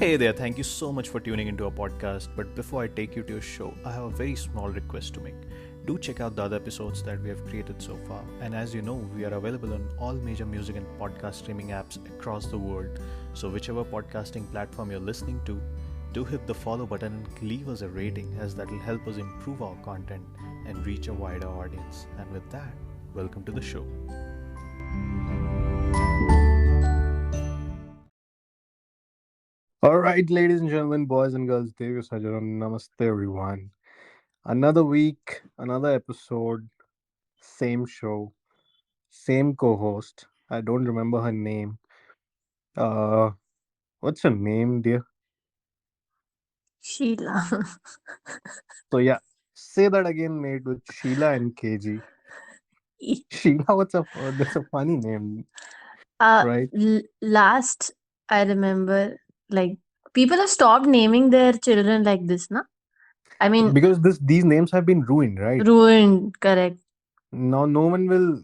Hey there, thank you so much for tuning into our podcast. But before I take you to your show, I have a very small request to make. Do check out the other episodes that we have created so far. And as you know, we are available on all major music and podcast streaming apps across the world. So, whichever podcasting platform you're listening to, do hit the follow button and leave us a rating, as that will help us improve our content and reach a wider audience. And with that, welcome to the show. All right, ladies and gentlemen, boys and girls, Dev Sajaran, namaste everyone. Another week, another episode, same show, same co-host. I don't remember her name. Uh, what's her name, dear? Sheila. So yeah, say that again, mate, with Sheila and KG. Sheila, what's up? That's a funny name, uh, right? Last I remember, like, people have stopped naming their children like this, na? I mean, Because these names have been ruined, right? ruined, correct. Now no one will,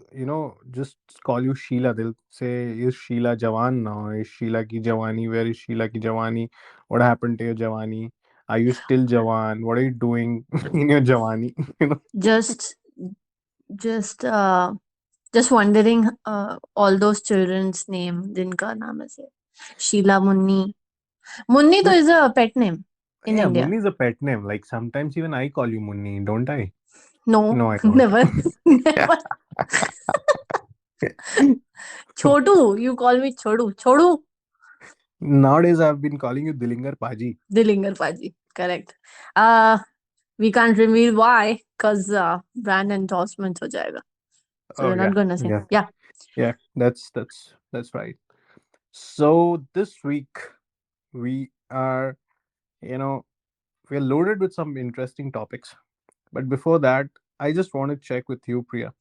just call you Sheila. They'll say, "Is Sheila Jawan now? Is Sheila ki Jawani? Where is Sheila ki Jawani? What happened to your Jawani? Are you still Jawan? What are you doing in your Jawani?" You know. Just, just, just wondering, all those children's name, जिनका नाम ऐसे Sheila, Munni. Munni तो But is a pet name in yeah, India. Munni is a pet name. Like sometimes even I call you Munni, don't I? No, No, I don't. never, never. Chotu, you call me Chodu. Chodu. Nowadays I've been calling you Dilingar Paji. Dilingar Paji. Correct. Uh, we can't reveal why, because brand endorsement ho jayega. So Oh we're not yeah, gonna say. yeah, Yeah. yeah. That's right. So this week we are, you know, we're loaded with some interesting topics. But before that, I just want to check with you, Priya.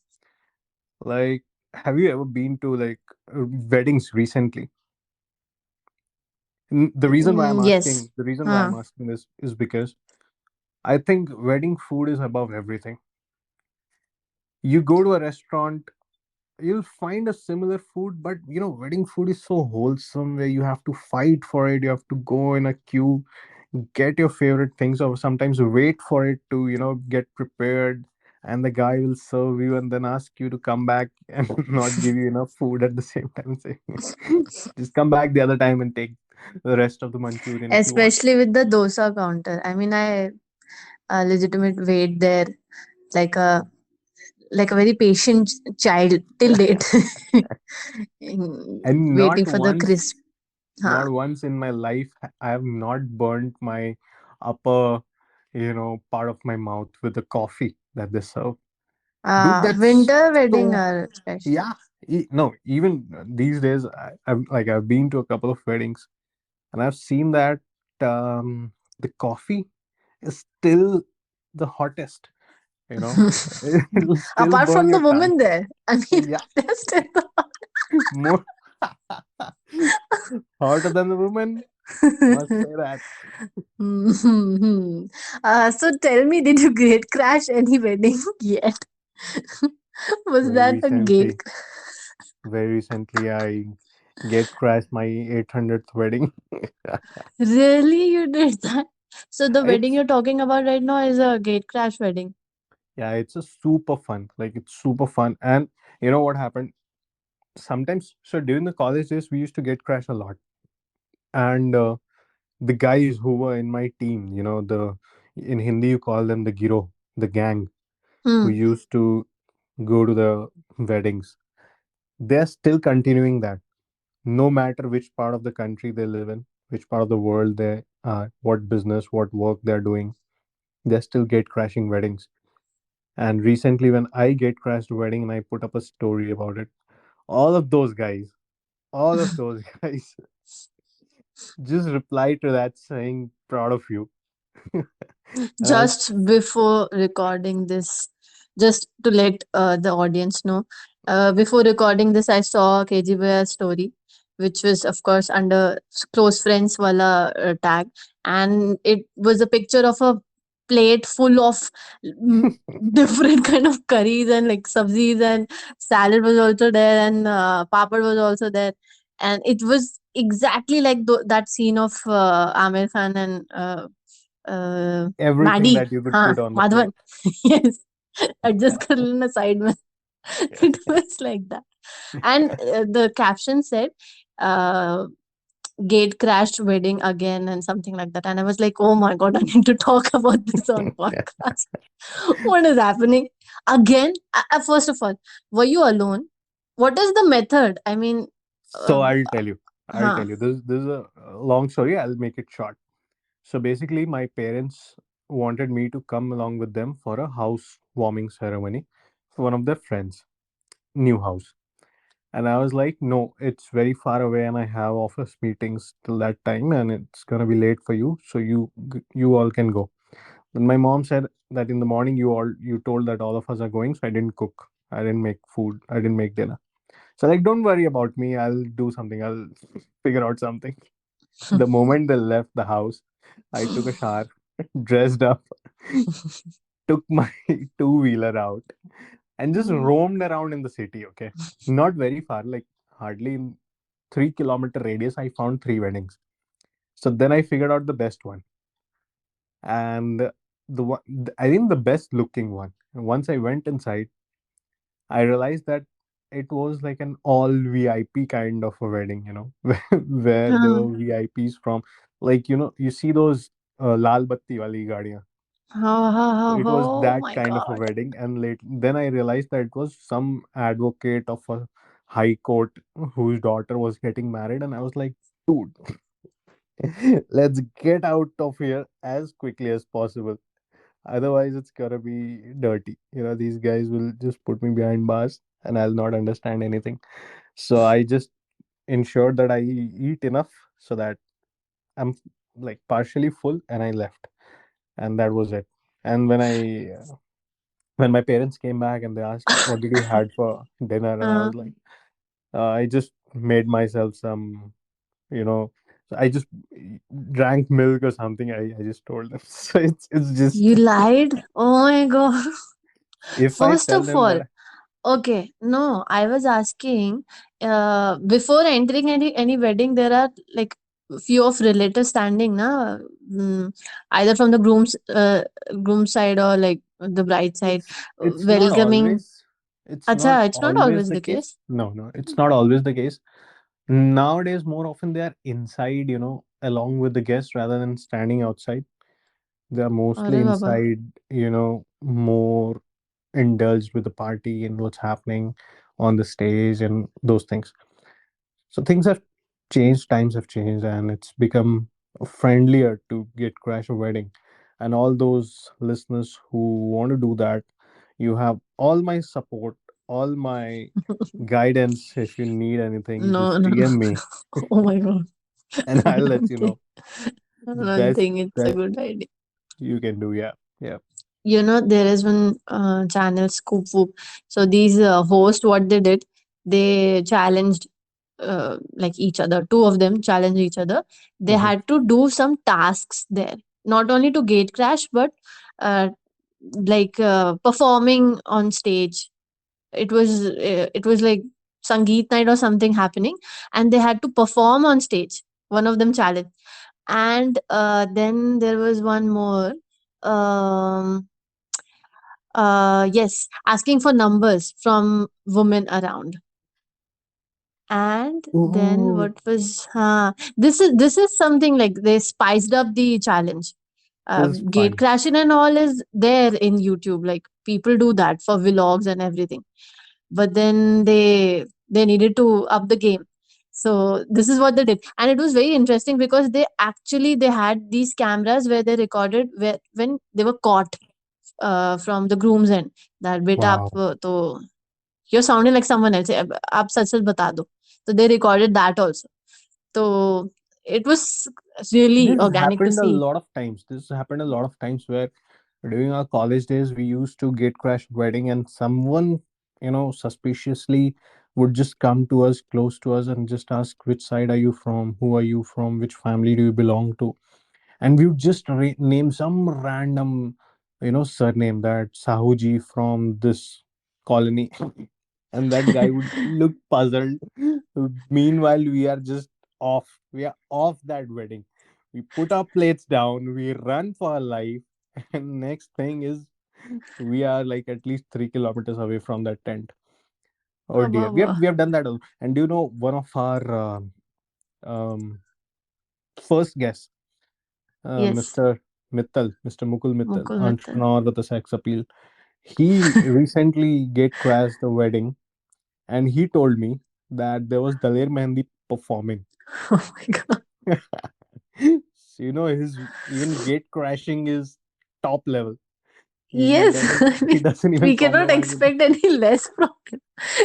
Like, have you ever been to weddings recently? Yes. The reason why Huh. I'm asking this is because I think wedding food is above everything. You go to a restaurant, you'll find a similar food, but wedding food is so wholesome where you have to fight for it. You have to go in a queue, get your favorite things, or sometimes wait for it to get prepared, and the guy will serve you and then ask you to come back and not give you enough food at the same time, say just come back the other time and take the rest of the Manchurian if you want. Especially with the dosa counter. I mean, I legitimate wait there like a very patient child till date, And waiting for the crisp. Huh. not once in my life I have not burnt my upper part of my mouth with the coffee that they serve. Dude, that's Winter wedding so. are special. Yeah, no, even these days, I've been to a couple of weddings, and I've seen that the coffee is still the hottest. It'll still Apart burn from the your tongue. woman there, I mean, Yeah, that's still more hotter than the woman. Must say that. Mhm. So tell me, did you gate crash any wedding yet? Was Very that a gate? recently, very recently, I get crashed my 800th wedding. Really, you did that? So the wedding It's you're talking about right now is a gate crash wedding. Yeah, it's a super fun. Like it's super fun. And you know what happened? Sometimes, so during the college days, we used to get crash a lot. And the guys who were in my team, the in Hindi you call them the giro, the gang who Hmm. used to go to the weddings. They're still continuing that, no matter which part of the country they live in, which part of the world they are, what business, what work they're doing. They still get crashing weddings. And recently, when I get crashed wedding and I put up a story about it, all of those guys, all of those guys just reply to that saying, proud of you. And I was, Just before recording this, just to let the audience know, before recording this, I saw KGB's story, which was, of course, under close friends wala tag, and it was a picture of a plate full of mm, different kind of curries and like sabzis, and salad was also there, and papad was also there, and it was exactly like that scene of Amir Khan and Everything Maddie. that you could Huh, put on the Madhavan. plate. Yes. Adjust kar lena side mein. Yeah. It was like that. And the caption said, uh, gate crashed wedding again and something like that. And I was like, oh my god, I need to talk about this on podcast. What is happening again? First of all, were you alone? What is the method? I mean, So uh, I'll tell you. I'll huh, tell you. This is a long story. I'll make it short. So basically, my parents wanted me to come along with them for a house warming ceremony for one of their friends' new house. And I was like, no, it's very far away, and I have office meetings till that time, and it's gonna be late for you. So you all can go. Then my mom said that in the morning you told that all of us are going, so I didn't cook. I didn't make food. I didn't make dinner. So like, don't worry about me. I'll do something. I'll figure out something. The moment they left the house, I took a shower, dressed up, took my two-wheeler out, and just roamed around in the city. Okay, not very far, like hardly in 3 kilometer radius. I found three weddings. So then I figured out the best one, and the one I think the best looking one. And once I went inside, I realized that it was like an all VIP kind of a wedding, where there huh, were VIPs from, like, you see those Lal Batti wali gadiyan. It was oh that my kind of a god. wedding, and then I realized that it was some advocate of a high court whose daughter was getting married, and I was like, dude, let's get out of here as quickly as possible. Otherwise, it's gonna be dirty. These guys will just put me behind bars, and I'll not understand anything. So I just ensured that I eat enough so that I'm like partially full, and I left, and that was it. And when my parents came back and they asked, "What did you had for dinner?" and I Uh, was like, "I just made myself some, you know." So I just drank milk or something. I just told them. So it's just you lied? Oh my god. if I First tell of them all, that okay, no, I was asking, before entering any wedding, there are like few of relatives standing, na, either from the groom side or like the bride side, it's not welcoming. always it's not Acha, it's not always always the the case. case. No, it's not always the case. Nowadays, more often they are inside, along with the guests rather than standing outside. They are mostly Arre baba. inside, more indulged with the party and what's happening on the stage and those things. So things have changed, times have changed, and it's become friendlier to get crash a wedding. And all those listeners who want to do that, you have all my support, all my guidance. If you need anything, No, just no. DM me, Oh my god. and I I'll let don't you think, know I the don't best think it's a that good idea. you can do. Yeah, yeah. There is one channel, Scoop Whoop. So these hosts, what they did, they challenged like each other. Two of them challenged each other. They Hmm. had to do some tasks there, not only to gate crash, but uh, like performing on stage. It was like Sangeet night or something happening, and they had to perform on stage. One of them challenged, and then there was one more. Um, yes, asking for numbers from women around. And then Oh, what was this is something like they spiced up the challenge. this is Gate fun. crashing and all is there in YouTube. Like people do that for vlogs and everything. But then they needed to up the game. So this is what they did, and it was very interesting because they had these cameras where they recorded when they were caught from the groom's end. That beta आप Wow. तो you're sounding like someone else. आप सच सच बता दो. So they recorded that also. So it was really This organic to happened a see. lot of times. This happened a lot of times where during our college days we used to get crash wedding, and someone, suspiciously would just come to us, close to us, and just ask, which side are you from? Who are you from? Which family do you belong to? And we would just name some random, surname, that Sahuji from this colony. And that guy would look puzzled. Meanwhile, we are just off. We are off that wedding. We put our plates down, we run for our life, and next thing is we are like at least 3 kilometers away from that tent. Oh dear, we have Baba. we have done that also. And do you know one of our um, first guests, Yes. Mr. Mukul Mittal, Mukul Mittal. entrepreneur with a sex appeal. He recently gate crashed a wedding, and he told me that there was Daler Mehendi performing. Oh my god. So, his even gate crashing is top level. He Yes, doesn't I he mean, doesn't even we cannot compromise with. expect any less from him.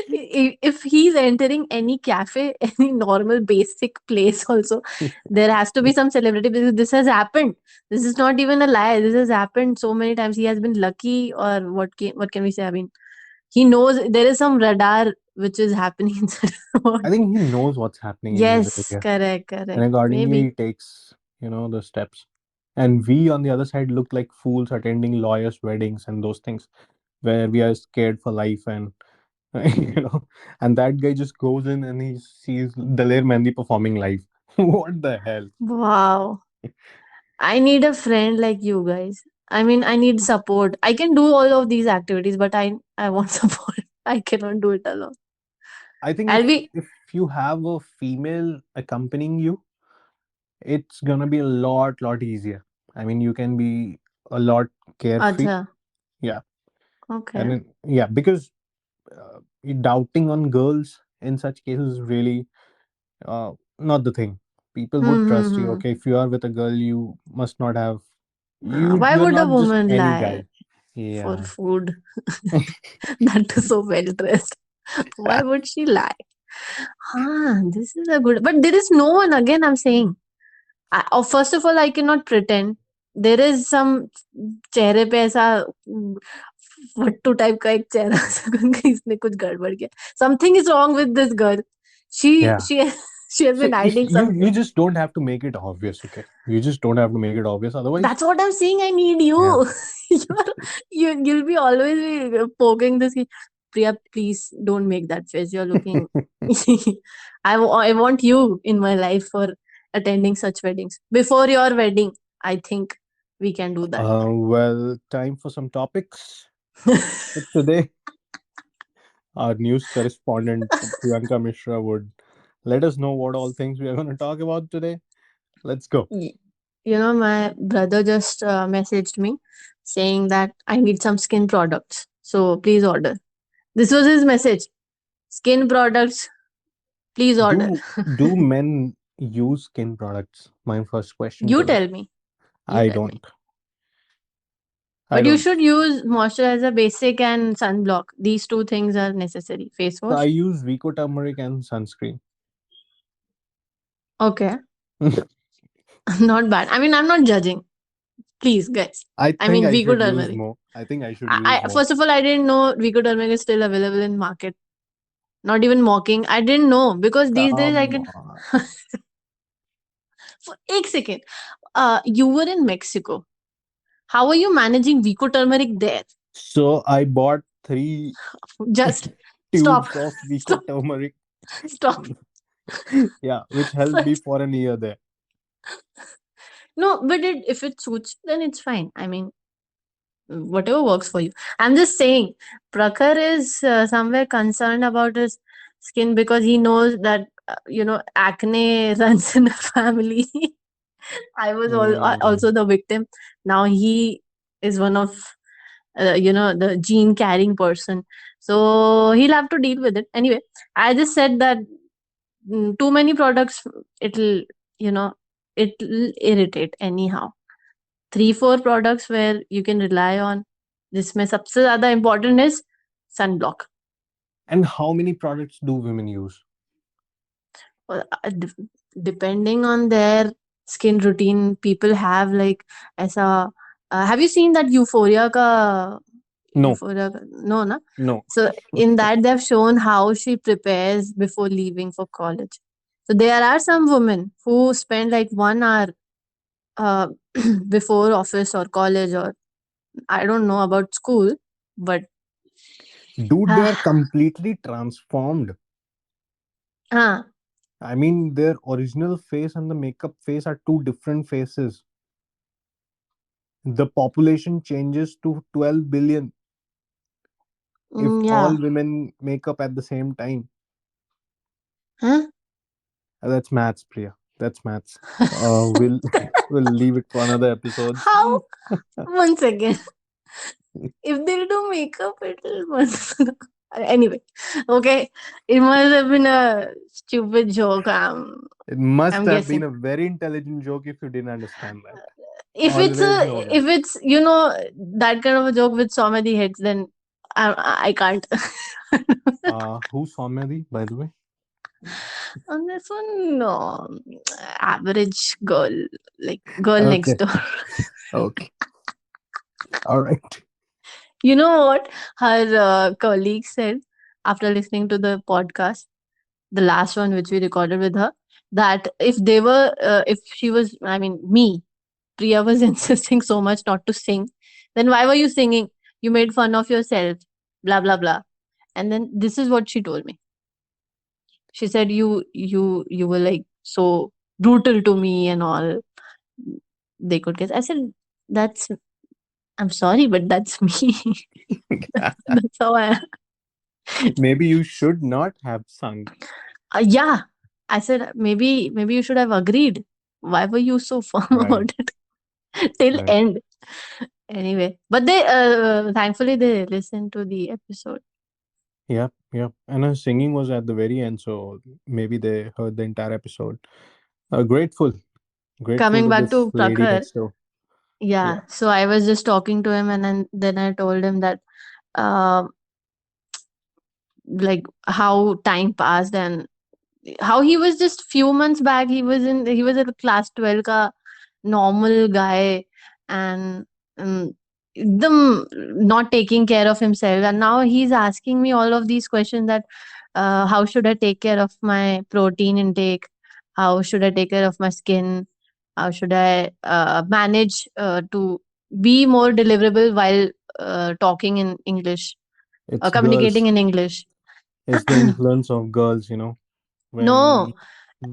If he's entering any cafe, any normal basic place, also, there has to be some celebrity because this has happened. This is not even a lie. This has happened so many times. He has been lucky, or what can we say? I mean, he knows there is some radar which is happening inside the I world. think he knows what's happening in his Yes, area, correct, and correct. accordingly Maybe. he takes the steps. And we on the other side look like fools attending lawyers' weddings and those things where we are scared for life, and you know and that guy just goes in and he sees Daler Mehndi performing live. What the hell? Wow. I need a friend like you guys. I mean, I need support. I can do all of these activities, but I want support. I cannot do it alone. I think I'll if be if you have a female accompanying you, it's gonna be a lot easier. I mean, you can be a lot carefree. acha. Yeah. And Okay. then, yeah, because doubting on girls in such cases is really not the thing. People Hmm, would hmm, trust you. hmm. Okay, if you are with a girl, you must not have Why you're would a not just woman any lie guy. for Yeah. food? That too so well dressed. Why would she lie? This is a good. But there is no one. Again, I'm saying. First of all, I cannot pretend. There is some चेहरे पे ऐसा फट्टू type का एक चेहरा इसने कुछ गड़बड़ किया. Something is wrong with this girl. She Yeah. she she has So been if hiding you something. just don't have to make it obvious, okay? You just don't have to make it obvious. Otherwise, That's what I'm saying. I need yeah. you. You'll be always be poking this. Priya, please don't make that face. You're looking. I want you in my life for attending such weddings. Before your wedding, I think we can do that. Well, time for some topics. For today, our news correspondent Priyanka Mishra would let us know what all things we are going to talk about today. Let's go. Y- my brother just messaged me saying that I need some skin products. So please order. This was his message. Skin products, please order. Do men use skin products? My first question You to this. tell me. You I tell me. don't. I But you don't. should use moisturizer basic and sunblock. These two things are necessary. Face So I wash. use Vico turmeric and sunscreen. Okay. Not bad. I mean, I'm not judging. Please, guys. I I think mean, I Vigo should use turmeric. more. I think I should use I more. first of all, I didn't know Vigo turmeric is still available in market. Not even mocking. I didn't know because these days I Come can. on. For a second. You were in Mexico. How are you managing Vico turmeric there? So I bought three Just stop. tubes of Vico Stop. turmeric. Stop. Yeah, which helped me for an year there. No, but if it suits, then it's fine. I mean, whatever works for you. I'm just saying, Prakhar is somewhere concerned about his skin because he knows that acne runs in a family. I was Mm. also the victim. Now he is one of the gene carrying person, so he'll have to deal with it anyway. I just said that too many products, it'll you know it'll irritate anyhow. 3-4 products where you can rely on. जिसमें सबसे ज्यादा important is sunblock. And how many products do women use? Uh, uh, de- Depending on their skin routine, people have like ऐसा. Have you seen that No, Euphoria no na. no. So in that they've shown how she prepares before leaving for college. So there are some women who spend like 1 hour uh, before office or college, or I don't know about school, but Dude, they uh, are completely transformed. uh, I mean, their original face and the makeup face are two different faces. The population changes to 12 billion if Yeah. all women make up at the same time. Huh? That's maths, Priya. That's maths. We'll we'll leave it for another episodes. How? One second. If they do makeup, it'll. Anyway, okay. It must have been a stupid joke. It must I'm have been guessing. a very intelligent joke if you didn't understand that. If it's Always know that. that kind of a joke with so many hits, then I can't. Who's Soumyadi, by the way? On this one, no, average girl, like girl next Okay. door. Okay. All right. You know what her colleague said after listening to the podcast, the last one which we recorded with her, that if she was, I mean, me, Priya was insisting so much not to sing, then why were you singing? You made fun of yourself, blah, blah, blah. And then this is what she told me. She said, you were like so brutal to me and all. They could guess. I said, that's, I'm sorry, but that's me. That's how I am. Maybe you should not have sung. Yeah. I said, maybe you should have agreed. Why were you so firm Right. about it till Right. end? Anyway, but they thankfully they listened to the episode. Yep. Yep. And her singing was at the very end, so maybe they heard the entire episode. Grateful. Grateful Coming to back this to lady Prakhar, next door. yeah. Yeah. So I was just talking to him, and then I told him that, uh, like how time passed and how he was just few months back. He was a class 12 ka normal guy, and them not taking care of himself, and now he's asking me all of these questions that how should I take care of my protein intake, how should I take care of my skin, how should I manage to be more deliverable while talking in English, It's communicating girls. in English. It's the influence of girls, when No,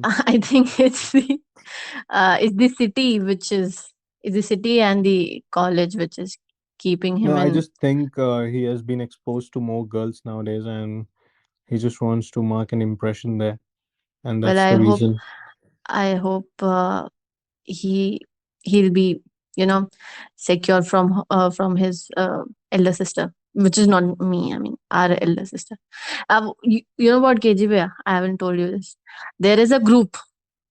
I think it's the city which is the city and the college which is keeping no, him I in. just think he has been exposed to more girls nowadays, and he just wants to mark an impression there, and Well, that's the reason. I hope he he'll be, you know, secure from his elder sister, which is not me. I mean, our elder sister. You know what, KGB? I haven't told you this. There is a group.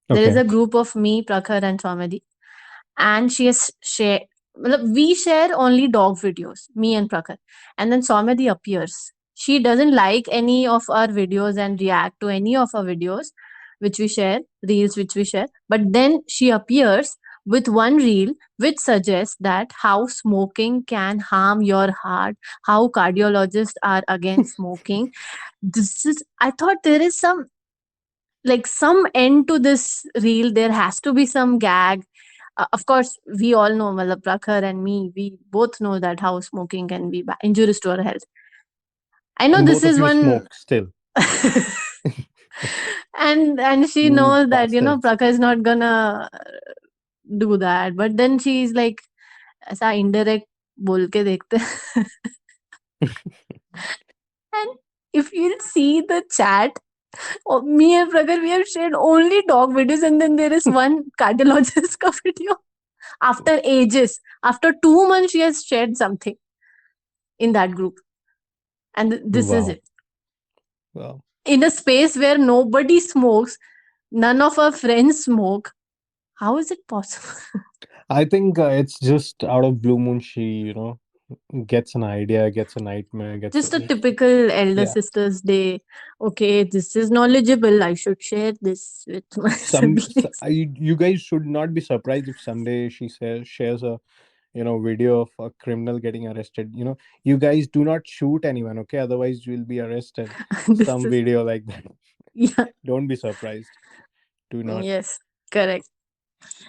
There is Okay. a group of me, Prakhar, and Swamedi, and she has shared. We share only dog videos, me and Prakhar, and then Soumyadi appears. She doesn't like any of our videos and react to any of our videos which we share, reels which we share, but then she appears with one reel which suggests that how smoking can harm your heart, how cardiologists are against smoking. This is, I thought there is some end to this reel. There has to be some gag. Of course, we all know, Malab Prakhar and me, we both know that how smoking can be injurious to our health. I know And this both of is you one. smoke still. And she You knows that, bastards. Prakhar is not gonna do that, but then she's like, ऐसा indirect बोल के देखते हैं." And if you see the chat, me and Prakhar, we have shared only dog videos, and then there is one cardiologist ka video. After ages, after 2 months, she has shared something in that group, and this is Wow. it. Wow. In a space where nobody smokes, none of our friends smoke. How is it possible? I think it's just out of blue moon. She, gets an idea, gets a nightmare, gets Just a a. typical elder Yeah. sister's day. Okay, this is knowledgeable. I should share this with my siblings. You guys should not be surprised if someday she shares a video of a criminal getting arrested. You guys do not shoot anyone, okay? Otherwise you will be arrested. This Some is, video like that. yeah, Don't be surprised. Do not. yes, correct.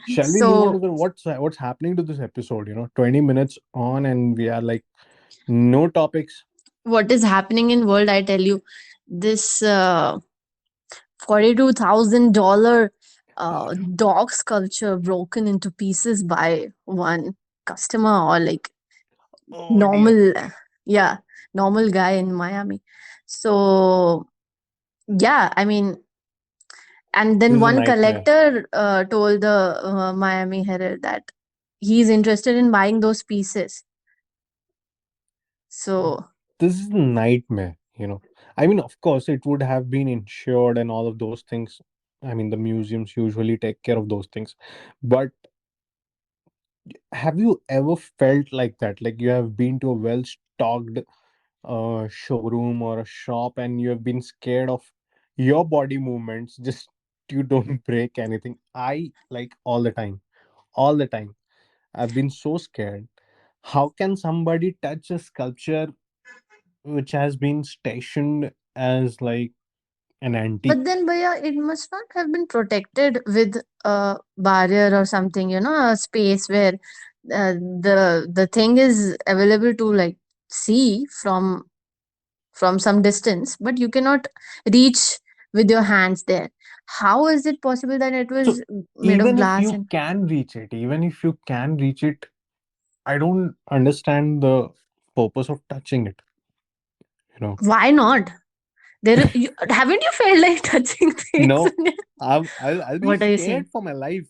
Shall we move on to So, the what's happening to this episode? 20 minutes on and we are like no topics. what is happening in world? I tell you, this $42,000 dog sculpture broken into pieces by one customer, or like Oh dear. normal, yeah, normal guy in Miami. So yeah, I mean, and then This is a one nightmare. collector told the Miami Herald that he's interested in buying those pieces. So This is a nightmare, you know. I mean, of course, it would have been insured and all of those things. I mean, the museums usually take care of those things. But have you ever felt like that? Like you have been to a well stocked showroom or a shop and you have been scared of your body movements just you don't break anything. I like all the time. All the time. I've been so scared. How can somebody touch a sculpture which has been stationed as like an but antique? then, Bhaiya, it must not have been protected with a barrier or something, a space where the thing is available to like see from some distance, but you cannot reach with your hands there. How is it possible that it So was made of even if glass? you And can reach it, even if you can reach it, I don't understand the purpose of touching it, you know. why not? Haven't you felt like touching things? No, I'll be What are you saying? scared for my life.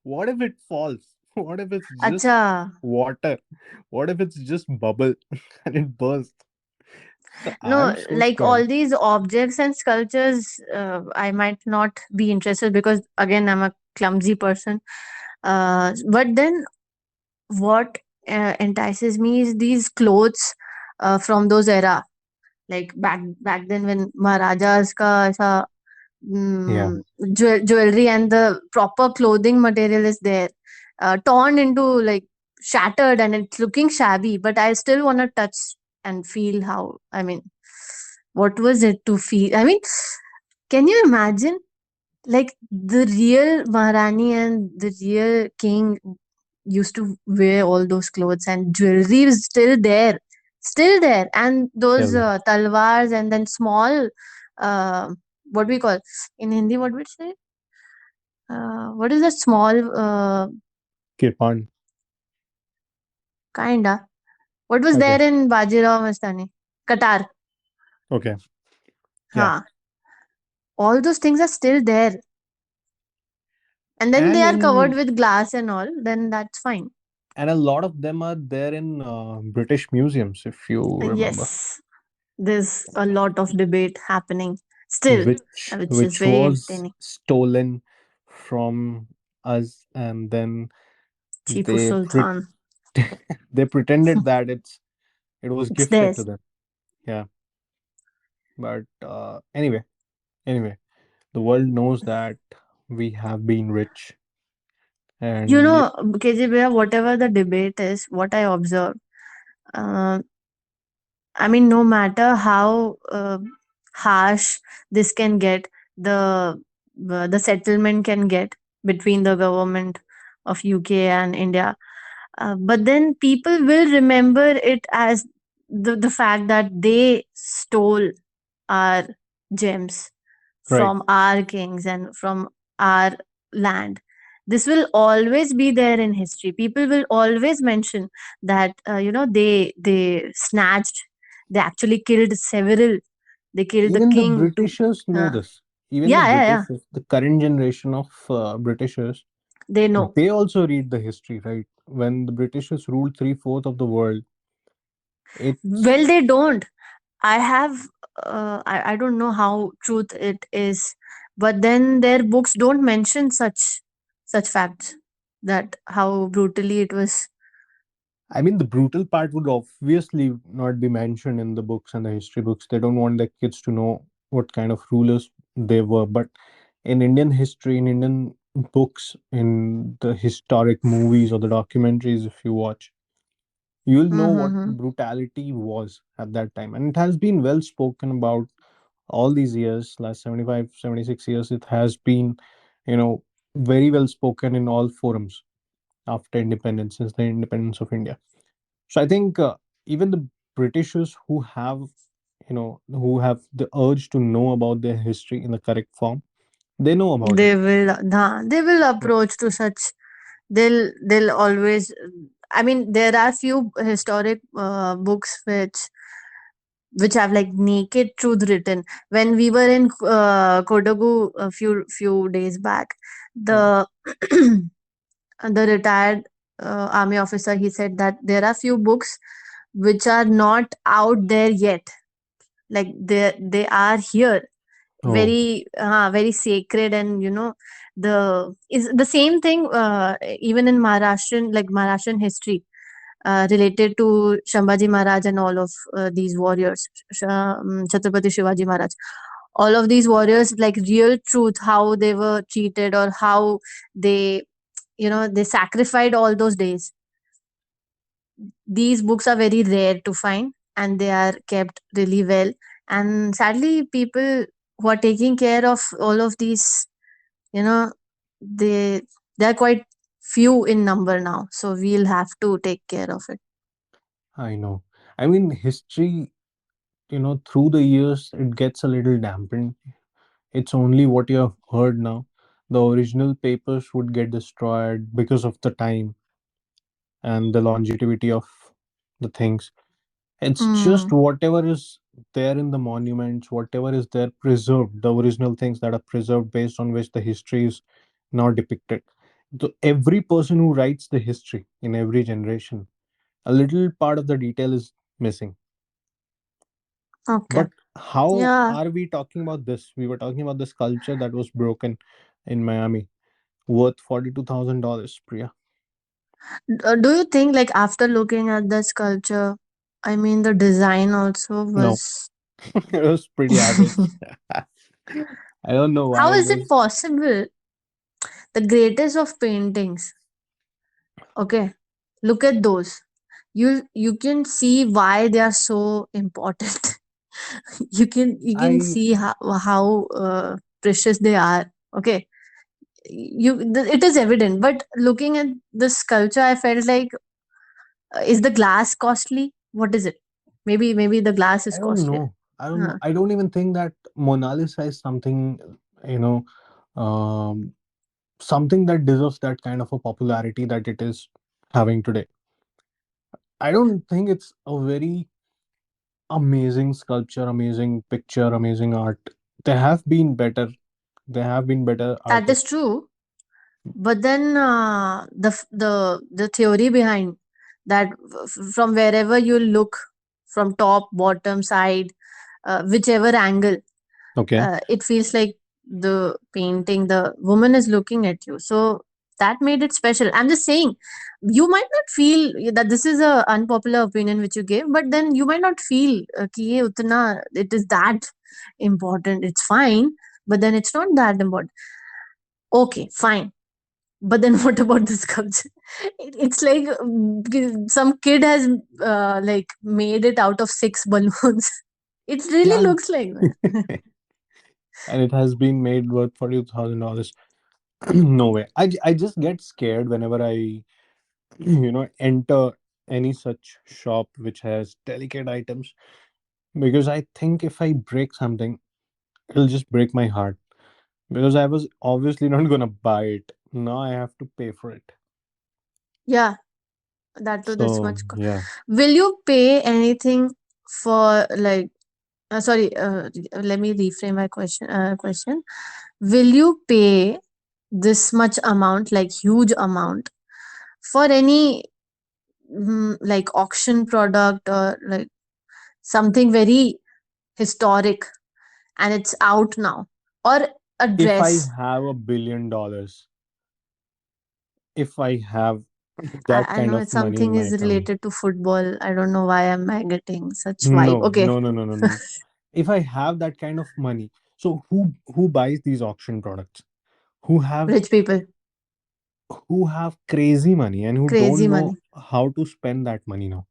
What if it falls? What if it's just Acha. water? What if it's just bubble and it bursts? So No, I'm so like all scared. these objects and sculptures, I might not be interested because again, I'm a clumsy person. But then what entices me is these clothes from those era, like back then when Maharajas ka aisa, Yeah, jewelry and the proper clothing material is there, torn into like shattered and it's looking shabby, but I still want to touch and feel how, I mean, what was it to feel? I mean, can you imagine? Like the real Maharani and the real king used to wear all those clothes, and jewelry is still there, and those tell them. talwars, and then small, uh, what we call in Hindi, what we say? What is that small, Kirpan. kinda? What was Okay. there in Bajirao Mastani? Qatar. Okay. Yeah. Huh. All those things are still there, and then they And are covered in with glass and all. Then that's fine. and a lot of them are there in British museums, if you remember, Yes, there's a lot of debate happening still, which is which very was entertaining. stolen from us, and then Tipu they Sultan. they pretended that it was It's gifted to theirs. them. Yeah, but anyway, the world knows that we have been rich, You and know, KGB, whatever the debate is, what I observe, uh, I mean, no matter how harsh this can get, the settlement can get between the government of UK and India, but then people will remember it as the fact that they stole our gems right. from our kings and from our land. This will always be there in history. People will always mention that, they snatched, they actually killed several, they killed the Even the king to. Britishers know uh, this. Even the yeah, yeah, yeah, Britishers, the current generation of Britishers, they know. they also read the history, right? When the Britishers ruled three-fourth of the world, it's Well, they don't. I have, I don't know how truth it is, but then their books don't mention such facts, that how brutally it was. I mean, the brutal part would obviously not be mentioned in the books and the history books. They don't want their kids to know what kind of rulers they were. But in Indian history, in Indian books, in the historic movies or the documentaries, if you watch, you'll know what Mm-hmm. brutality was at that time. And it has been well spoken about all these years, last 75, 76 years. It has been, you know, very well spoken in all forums after independence, since the independence of India. So I think even the Britishers who have, who have the urge to know about their history in the correct form, They know about it. They will approach to such. They'll always. I mean, there are few historic books which have like naked truth written. When we were in Kodagu a few days back, Yeah. the the retired army officer, he said that there are few books which are not out there yet, like they are here, Oh, very sacred. And the is the same thing, even in Maharashtrian history, related to Shambhaji Maharaj and all of these warriors, Chhatrapati Shivaji Maharaj. All of these warriors, like real truth, how they were treated, or how they, they sacrificed all those days. These books are very rare to find, and they are kept really well. And sadly, people who are taking care of all of these, you know, they they are quite few in number now. So we'll have to take care of it. I know. I mean, history, through the years, it gets a little dampened. It's only what you have heard now. The original papers would get destroyed because of the time and the longevity of the things. It's just Mm, whatever is there in the monuments, whatever is there preserved, the original things that are preserved based on which the history is now depicted. So every person who writes the history in every generation, a little part of the detail is missing. okay. But how Yeah. are we talking about this? We were talking about the sculpture that was broken in Miami, worth $42,000, Priya. Do you think, like, after looking at the sculpture, I mean, the design also No, was. it was pretty average. I don't know why How it is it was. possible? The greatest of paintings. Okay, look at those. You can see why they are so important. You can I see how precious they are. Okay, it is evident. But looking at the sculpture, I felt like, is the glass costly? What is it? Maybe the glass I is don't costly. know. I don't know. Huh. I don't even think that Mona Lisa is something, you know, um, something that deserves that kind of a popularity that it is having today. I don't think it's a very amazing sculpture, amazing picture, amazing art. There have been better. There have been better That is artists. true. But then the theory behind that, from wherever you look, from top, bottom, side, whichever angle, Okay. it feels like the painting, the woman is looking at you. So that made it special. I'm just saying, you might not feel that this is a unpopular opinion which you gave, but then you might not feel कि ये उतना, it is that important. It's fine, but then it's not that important. Okay, fine, but then what about the sculpture? It's like, some kid has like made it out of six balloons. It really Yeah. looks like that. And it has been made worth $42,000. No way. I just get scared whenever I enter any such shop which has delicate items, because I think if I break something, it'll just break my heart, because I was obviously not gonna buy it. Now I have to pay for it. Yeah, that too, this So much. yeah. Will you pay anything for, like, sorry, let me reframe my question. Will you pay this much amount, like huge amount, for any, like, auction product, or like something very historic, and it's out now, or a If I dress? have $1 billion, if I have that I kind know of it's money in something my is account. related to football. I don't know why am I getting such vibe. No, Okay. no, no, no, no, no. If I have that kind of money, so who buys these auction products? Who have Rich people. crazy money and who Crazy don't know money. how to spend that money now.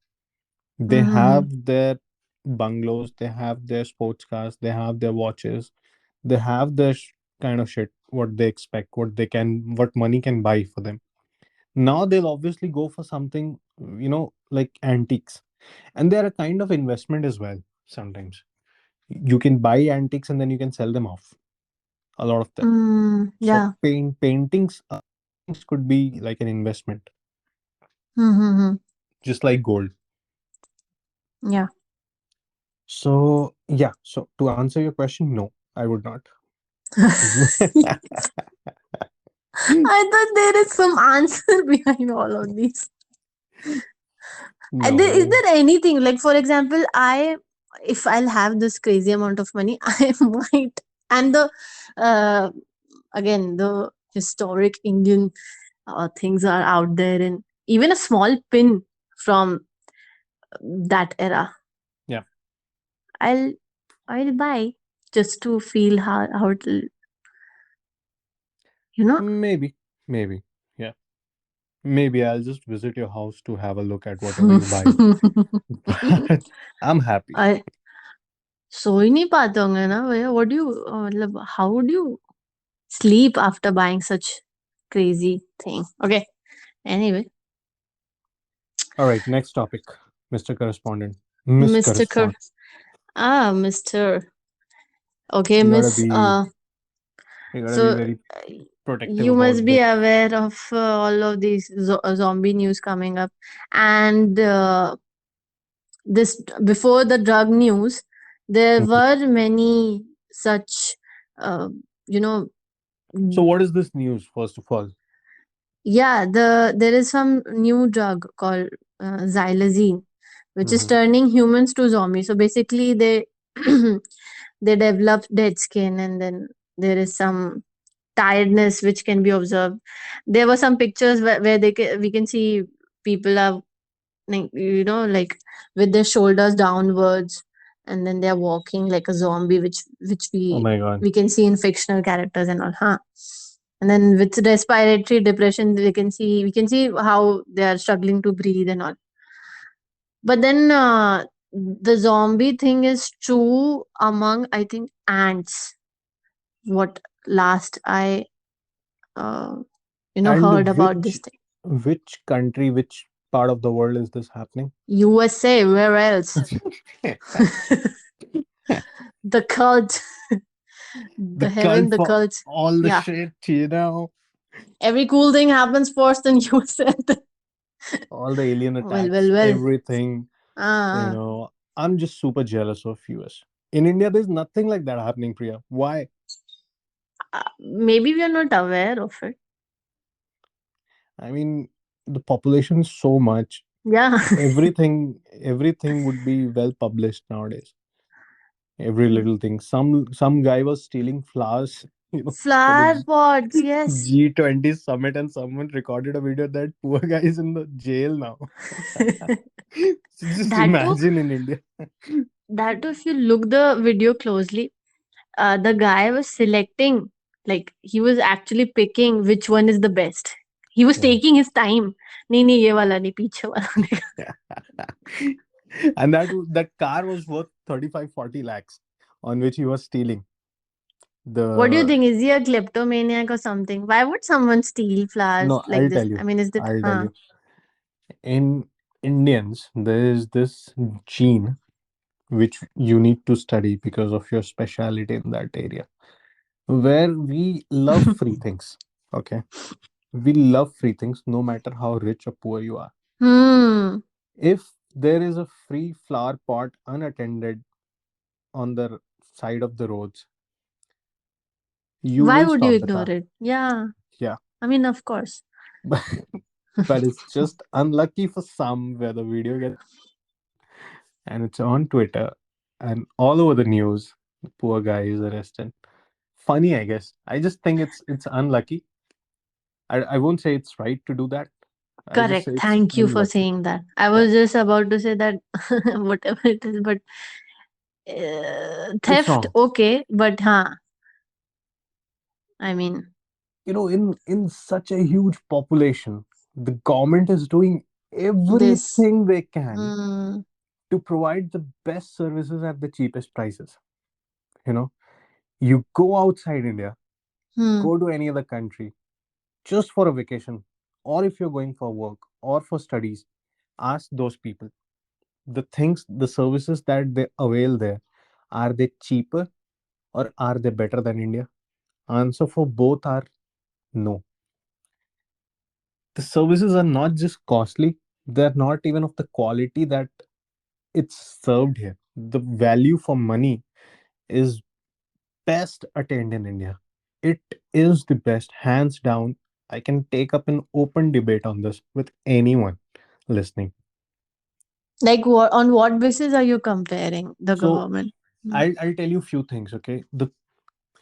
They Mm-hmm. have their bungalows, they have their sports cars, they have their watches, they have their kind of shit, what they expect, what money can buy for them. Now they'll obviously go for something, like antiques. And they're a kind of investment as well sometimes. You can buy antiques and then you can sell them off. a lot of them. So Yeah. paintings could be like an investment, Mm-hmm. just like gold. Yeah. So yeah, so to answer your question, no, I would not. I thought there is some answer behind all of these. Is No. there anything like, for example, if I'll have this crazy amount of money, I might, and the uh, again the historic Indian things are out there, and even a small pin from that era, Yeah. I'll I'll buy just to feel how it'll, you know. Maybe. Maybe. Yeah. Maybe I'll just visit your house to have a look at whatever you buy. But I'm happy. I सो ही नहीं पाते होंगे ना भैया. What do you मतलब how would you sleep after buying such crazy thing? Okay. Anyway, All right, next topic, Mr. Correspondent. Miss Mr. Kerr. Correspondent. Mr. Okay, You gotta Miss. be you gotta be So very uh, protective you about must be this. aware of all of these zombie news coming up, and this before the drug news, there Mhm. were many such, uh, you know, So what is this news, first of all? yeah, there is some new drug called xylazine, which is Hmm. turning humans to zombies. So basically, they they develop dead skin, and then there is some tiredness which can be observed. There were some pictures where we can see people are like, like with their shoulders downwards, and then they are walking like a zombie, which Oh my God. we can see in fictional characters and all, huh? And then with respiratory depression, we can see how they are struggling to breathe and all. But then the zombie thing is true among, I think, ants. What last I uh, And heard about this thing. which country, which part of the world is this happening? USA, where else? The cult, The the heaven, cult the for cult. all the Yeah, shit, you know, every cool thing happens first in USA. all the alien Well, attacks, well, well. everything, you Uh, know. I'm just super jealous of US. In India, there's nothing like that happening, Priya. Why? maybe we are not aware of it. I mean, the population is so much. Yeah. Everything would be well published nowadays. Every little thing. Some guy was stealing flowers, for the Flower pots, yes. G20 summit, and someone recorded a video that poor guy is in the jail now. So just that too, imagine in India. if you look the video closely, the guy was selecting, like he was actually picking which one is the best. He was Yeah. taking his time. नहीं नहीं ये वाला नहीं पीछे वाला नहीं. And that car was worth 35-40 lakhs, on which he was stealing. What do you The think? Is he a kleptomaniac or something? Why would someone steal flowers No, like I'll this? tell I you. mean, is that I'll tell you. In Indians, there is this gene which you need to study because of your speciality in that area, where we love free things. Okay. We love free things no matter how rich or poor you are. hmm? If there is a free flower pot unattended on the side of the roads, you Why will would you stop the ignore car. it? Yeah, Yeah. I mean, of course. But, but it's just unlucky for some where the video gets, and it's on Twitter and all over the news. The poor guy is arrested. Funny, I guess. I just think it's unlucky. I won't say it's right to do that. I'll just Correct. say it's Thank you for unlucky. saying that. I Yeah. was just about to say that whatever it is, but It's theft, wrong. okay, but huh? I mean, In such a huge population, the government is doing this. everything they can Hmm. to provide the best services at the cheapest prices. You know, you go outside India, Hmm. go to any other country just for a vacation, or if you're going for work or for studies, ask those people the services that they avail there, are they cheaper or are they better than India? Answer for both are no. The services are not just costly, they're not even of the quality that it's served here. The value for money is best attained in India. It is the best, hands down. I can take up an open debate on this with anyone listening. Like what, on what basis are you comparing the So government? Hmm. I'll tell you a few things, okay? The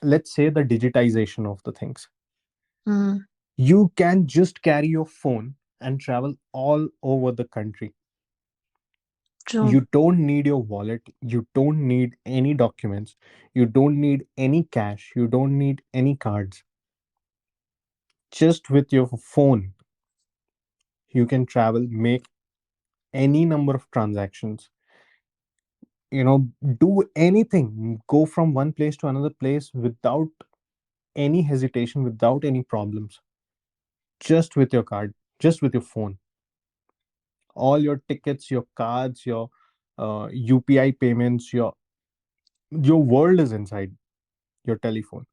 Let's say the digitization of the things. Hmm. You can just carry your phone and travel all over the country. True. You don't need your wallet, you don't need any documents, you don't need any cash, you don't need any cards. Just with your phone, you can travel, make any number of transactions, do anything, go from one place to another place without any hesitation, without any problems, just with your card, just with your phone. All your tickets, your cards, your UPI payments, your world is inside your telephone.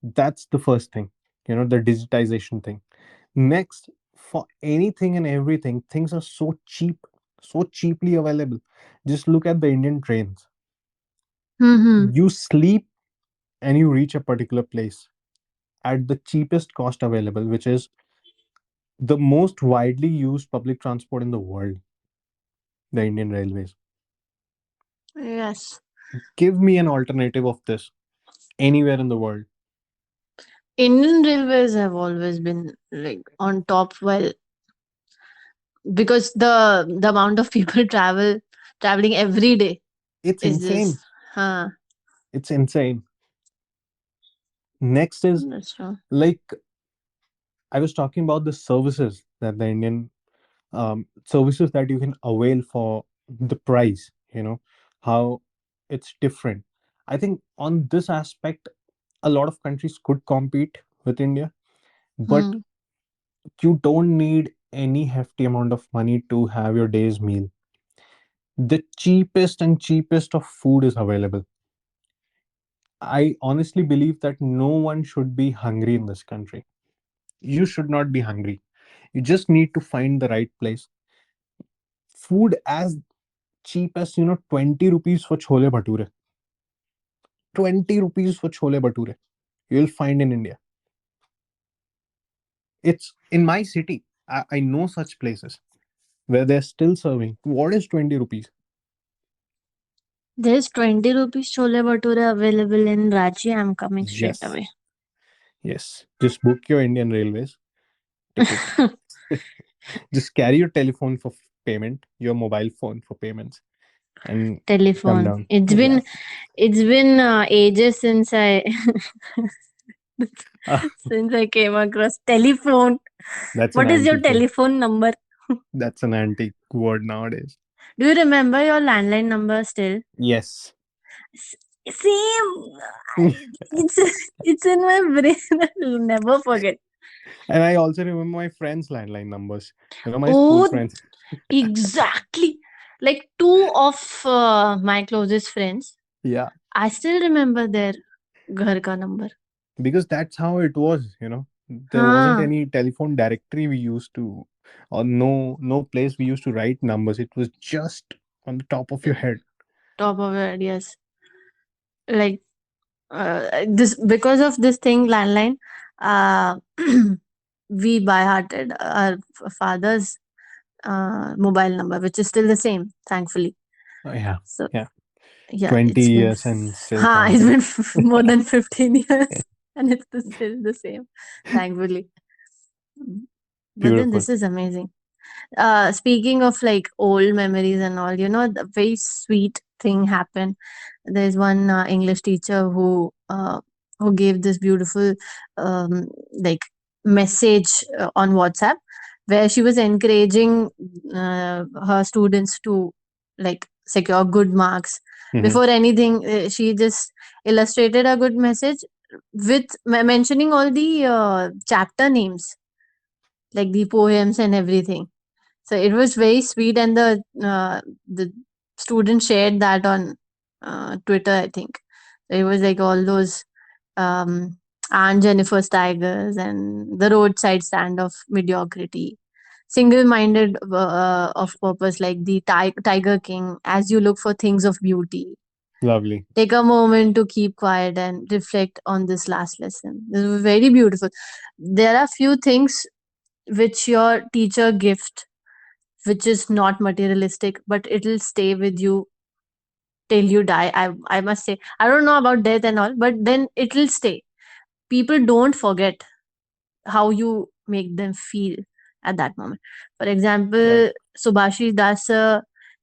That's the first thing, the digitization thing. Next, for anything and everything, things are so cheap, so cheaply available. Just look at the Indian trains. Hmm. You sleep and you reach a particular place at the cheapest cost available, which is the most widely used public transport in the world, the Indian Railways. Yes. Give me an alternative of this anywhere in the world. Indian railways have always been like on top. Well, because the amount of people traveling every day It's is insane. just, huh? It's insane. Next is, That's true. like, I was talking about the services that the Indian services that you can avail for the price, how it's different. I think on this aspect, a lot of countries could compete with India, but Hmm. you don't need any hefty amount of money to have your day's meal. The cheapest and cheapest of food is available. I honestly believe that no one should be hungry in this country. You should not be hungry. You just need to find the right place. Food as cheap as 20 rupees for chole bhature. 20 rupees for chole bhature. You'll find in India. It's in my city. I know such places where they're still serving. What is 20 rupees? There's 20 rupees chole bhature available in Ranchi. I'm coming straight Yes. away. Yes. Just book your Indian Railways ticket. Just carry your telephone for payment, your mobile phone for payments, and come Telephone. down. It's Yeah. been ages since I Ah, since I came across telephone. that's an What is your antique word. telephone number? That's an antique word nowadays. Do you remember your landline number still? Yes. S- Same. It's it's in my brain. I'll never forget. And I also remember my friends' landline numbers. My school Oh, friends. exactly. Like two of my closest friends. Yeah. I still remember their घर का number. Because that's how it was. There wasn't हाँ, any telephone directory we used to, or no place we used to write numbers. It was just on the top of your head. top of your head, yes. Like this because of this thing landline, uh, we by hearted our father's mobile number, which is still the same, thankfully. Oh, yeah. So Yeah. yeah, 20 it's been years and still ha, it's counting. been more than 15 years, and it's still the same, thankfully. But then Beautiful. this is amazing. Speaking of like old memories and all, the very sweet thing happened. There's one English teacher who gave this beautiful like message on WhatsApp, where she was encouraging her students to like secure good marks. Hmm. Before anything, she just illustrated a good message with mentioning all the chapter names, like the poems and everything. So it was very sweet, and the student shared that on Twitter, I think. So it was like all those. Um, and Jennifer's Tigers and the roadside stand of mediocrity. Single minded of purpose, like the Tiger King, as you look for things of beauty. Lovely. Take a moment to keep quiet and reflect on this last lesson. This is very beautiful. There are few things which your teacher gift, which is not materialistic, but it'll stay with you till you die. I must say, I don't know about death and all, but then it'll stay. People don't forget how you make them feel at that moment. For Right. example, Subhashi Das,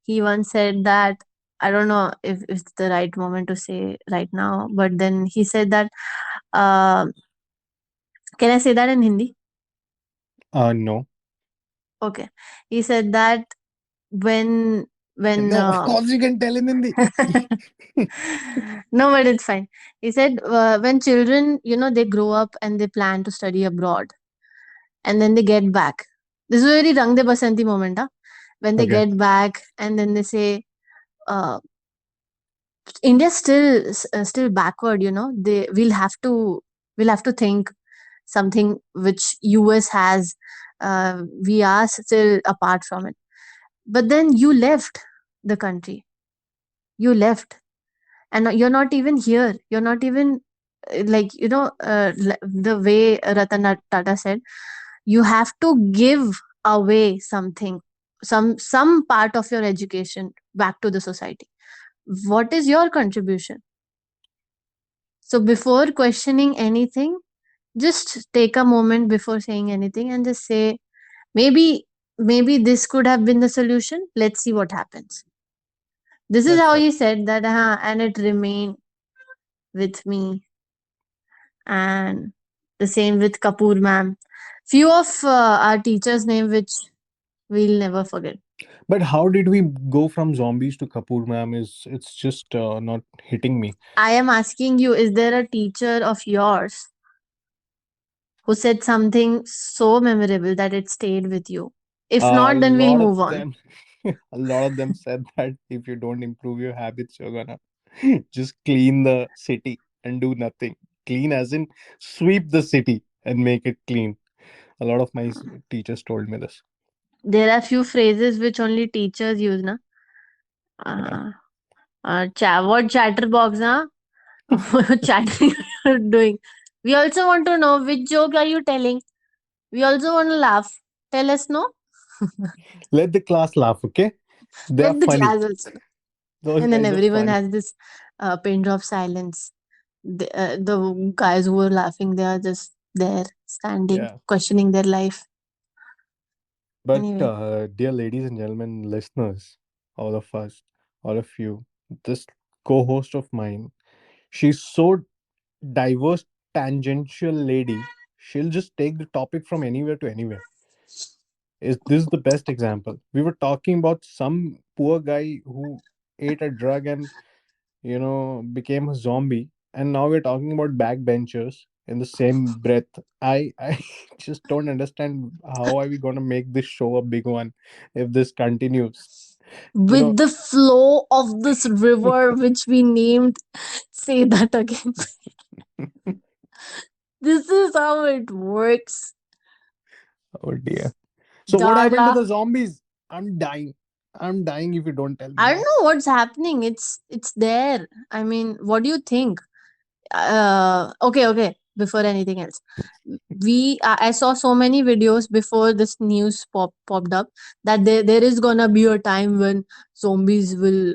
he once said that, I don't know if it's the right moment to say right now, but then he said that, uh, can I say that in Hindi? No. Okay. He said that when when No, of course you can tell in Hindi. no, but it's fine. He said, when children, they grow up and they plan to study abroad, and then they get back. This is a very Rang De Basanti moment, huh? When they Okay. get back and then they say, uh, India's still backward. They we'll have to think something which US has. We are still apart from it. But then you left the country. You left, and you're not even here. You're not even like, the way Ratan Tata said, you have to give away something, some part of your education back to the society. What is your contribution? So before questioning anything, just take a moment before saying anything and just say, maybe this could have been the solution. Let's see what happens. This is That's how right. he said that, and it remained with me. And the same with Kapoor ma'am. Few of our teachers' name which we'll never forget. But how did we go from zombies to Kapoor ma'am? Is it's just not hitting me. I am asking you, is there a teacher of yours who said something so memorable that it stayed with you? If A not, then we'll lot of move on. them, a lot of them said that if you don't improve your habits, you're gonna just clean the city and do nothing. Clean as in sweep the city and make it clean. A lot of my teachers told me this. There are few phrases which only teachers use, na? Yeah. Uh, what chatterbox, huh? Chatting you're doing. We also want to know which joke are you telling. We also want to laugh. Tell us, no? Let the class laugh, okay? They are Let the funny. class also. Those And then guys are everyone funny. has this pin drop silence. The guys who are laughing, they are just there, standing, Yeah. questioning their life. But Anyway, dear ladies and gentlemen, listeners, all of us, all of you, this co-host of mine, she's so diverse, tangential lady. She'll just take the topic from anywhere to anywhere. Is this is the best example? We were talking about some poor guy who ate a drug and became a zombie, and now we're talking about backbenchers in the same breath. I just don't understand how are we going to make this show a big one if this continues. you know with the flow of this river, which we named, say that again. This is how it works. oh dear. So what happened to Darla, the zombies? I'm dying if you don't tell me I don't now. know what's happening. It's there. I mean, what do you think? Okay. Before anything else, I saw so many videos before this news popped up that there is gonna be a time when zombies will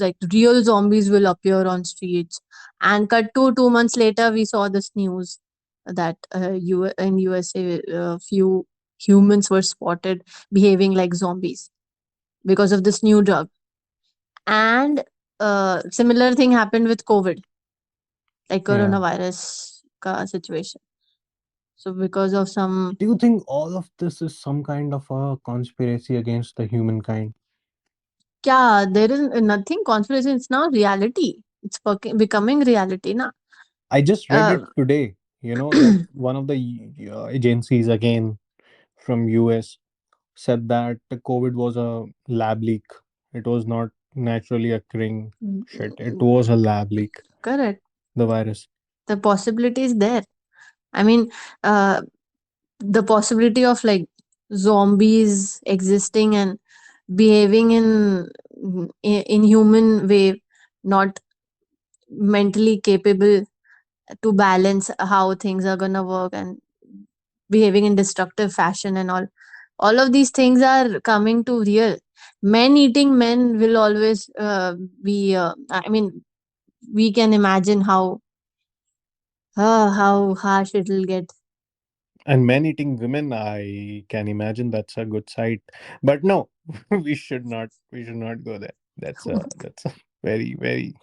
like real zombies will appear on streets. And cut to 2 months later, we saw this news that in USA, few humans were spotted behaving like zombies because of this new drug. And similar thing happened with COVID, like Yeah. coronavirus situation. So because of some, Do you think all of this is some kind of a conspiracy against the humankind? yeah, there is nothing conspiracy. It's now reality. It's becoming reality now. I just read Uh, it today, that one of the agencies again from US said that the COVID was a lab leak. It was not naturally occurring shit. It was a lab leak, correct. the virus. The possibility is there. I mean, uh, the possibility of like zombies existing and behaving in human way, not mentally capable to balance how things are gonna work and behaving in destructive fashion and all of these things are coming to real. Men eating men will always be I mean, we can imagine how harsh it'll get. And men eating women, I can imagine that's a good sight. But no, we should not go there. That's a very, very,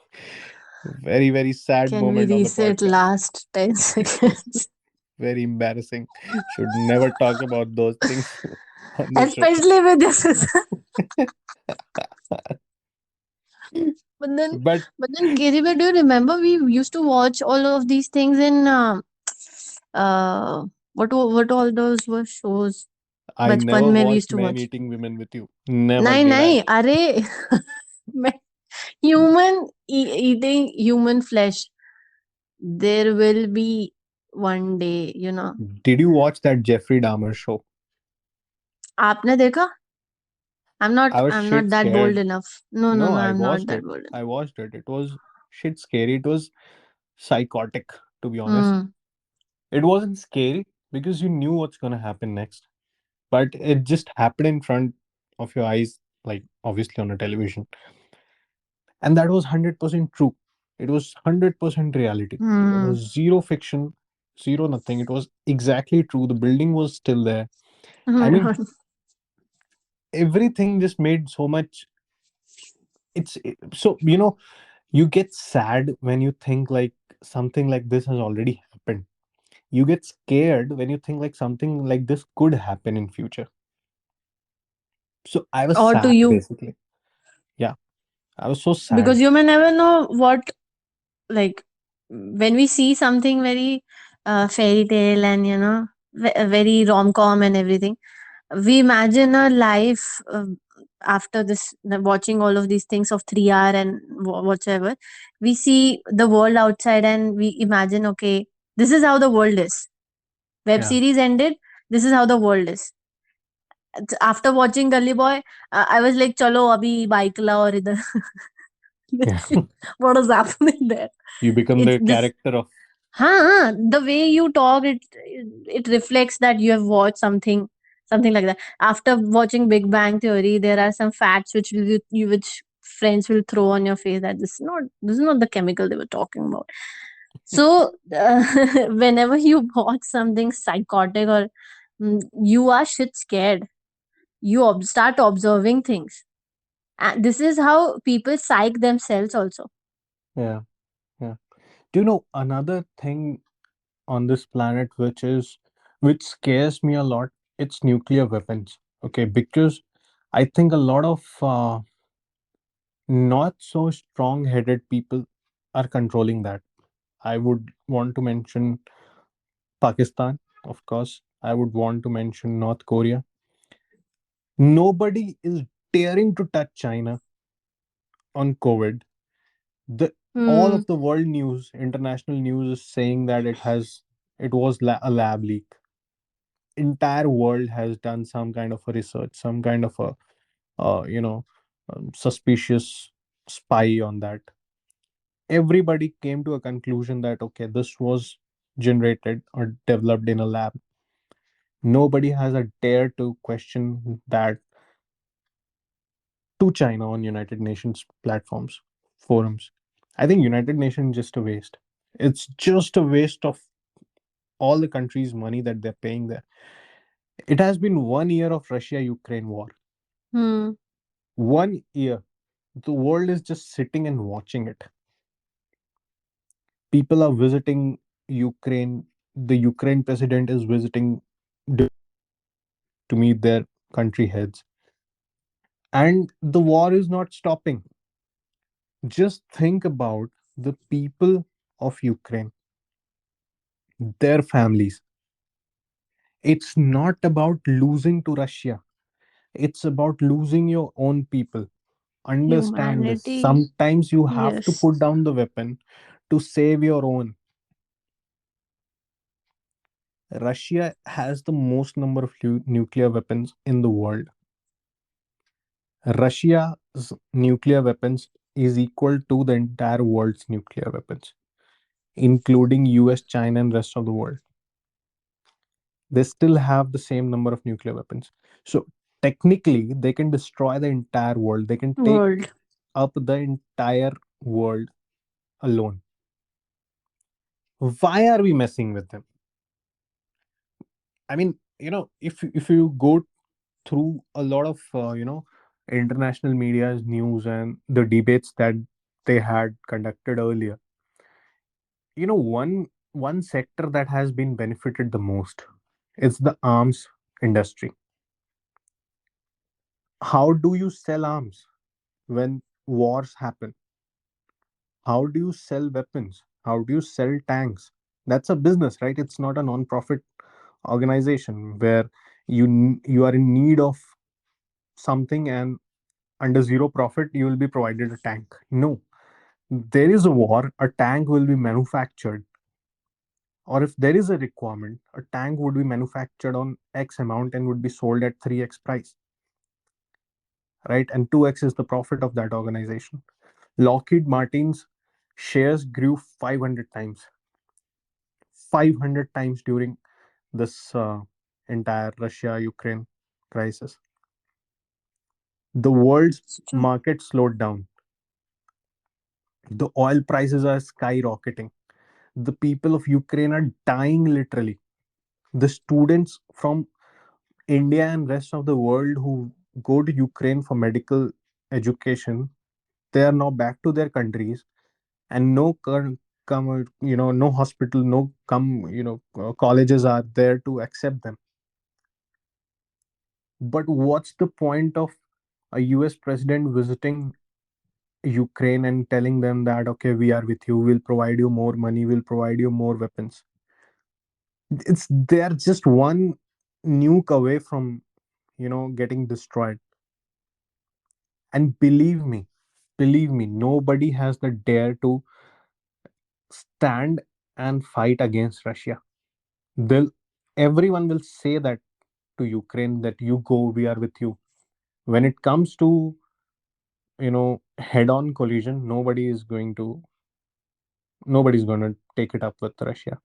very sad Can we moment on the reset podcast. last 10 seconds? Very embarrassing. Should never talk about those things on the show. Especially with this. But then, But KGB, do you remember we used to watch all of these things in uh, what all those were shows? I बचपन never में we used watched to men watch. eating women with you. Never नहीं did I. नहीं अरे human eating human flesh. There will be one day, you know. Did you watch that Jeffrey Dahmer show? आपने देखा? I'm not I was I'm not shit that bold scared. enough. No, no, No, no, I I'm not watched that it. bold enough. I watched it. It was shit scary. It was psychotic, to be honest. Hmm. It wasn't scary because you knew what's gonna happen next. But it just happened in front of your eyes, like obviously on a television. And that was 100% true. It was 100% reality. There Hmm. was zero fiction, zero nothing. It was exactly true. The building was still there. Oh I my mean, God. everything just made so much. So, you get sad when you think like something like this has already happened. You get scared when you think like something like this could happen in future. So I was Or to sad you, basically. Yeah, I was so sad. because you may never know what, like, when we see something very fairy tale and very rom-com and everything, we imagine a life after this, watching all of these things of 3 hour and whatsoever. We see the world outside and we imagine, okay, this is how the world is. Web Yeah. series ended, this is how the world is. After watching Gully Boy, I was like, chalo abhi bike la aur idhar. Yeah. Let's see what is happening there. You become It's the this. character of. Huh, the way you talk, it reflects that you have watched something like that. After watching Big Bang Theory, there are some facts which friends will throw on your face, that this is not the chemical they were talking about. So whenever you watch something psychotic or you are shit scared, you start observing things, and this is how people psych themselves also. Yeah. Yeah. Do you know another thing on this planet which scares me a lot? It's nuclear weapons. Okay, because I think a lot of not so strong headed people are controlling that. I would want to mention Pakistan, of course. I would want to mention North Korea. Nobody is daring to touch China on COVID. The all Hmm. of the world news, international news, is saying that it was a lab leak. Entire world has done some kind of a research, some kind of a suspicious spy on that. Everybody came to a conclusion that okay, this was generated or developed in a lab. Nobody has a dare to question that to China on United Nations platforms, forums. I think United Nations is just a waste. It's just a waste of all the countries' money that they're paying there. It has been 1 year of Russia-Ukraine war. Hmm. 1 year. The world is just sitting and watching it. People are visiting Ukraine. The Ukraine president is visiting to meet their country heads. And the war is not stopping. Just think about the people of Ukraine, their families. It's not about losing to Russia, it's about losing your own people. Understand this. Humanity. Sometimes you have to Yes. put down the weapon to save your own. Russia has the most number of nuclear weapons in the world. Russia's nuclear weapons is equal to the entire world's nuclear weapons, including US, China, and rest of the world. They still have the same number of nuclear weapons. So technically, they can destroy the entire world. They can take World. up the entire world alone. Why are we messing with them? I mean, if you go through a lot of international media's news and the debates that they had conducted earlier, one sector that has been benefited the most is the arms industry. How do you sell arms when wars happen? How do you sell weapons? How do you sell tanks? That's a business, right? It's not a non-profit organization where you are in need of something, and under zero profit you will be provided a tank. No, there is a war, a tank will be manufactured, or if there is a requirement, a tank would be manufactured on X amount and would be sold at 3x price, right? And 2x is the profit of that organization. Lockheed Martin's shares grew 500 times, 500 times during this entire Russia Ukraine crisis. The world's It's true. market slowed down. The oil prices are skyrocketing. The people of Ukraine are dying literally. The students from India and rest of the world who go to Ukraine for medical education, they are now back to their countries, and no hospital, no colleges are there to accept them. But what's the point of a US president visiting Ukraine and telling them that, okay, we are with you, we'll provide you more money, we'll provide you more weapons? It's They're just one nuke away from getting destroyed. And believe me, nobody has the dare to stand and fight against Russia. They'll Everyone will say that to Ukraine, that you go, we are with you. When it comes to head on collision, nobody's going to take it up with Russia.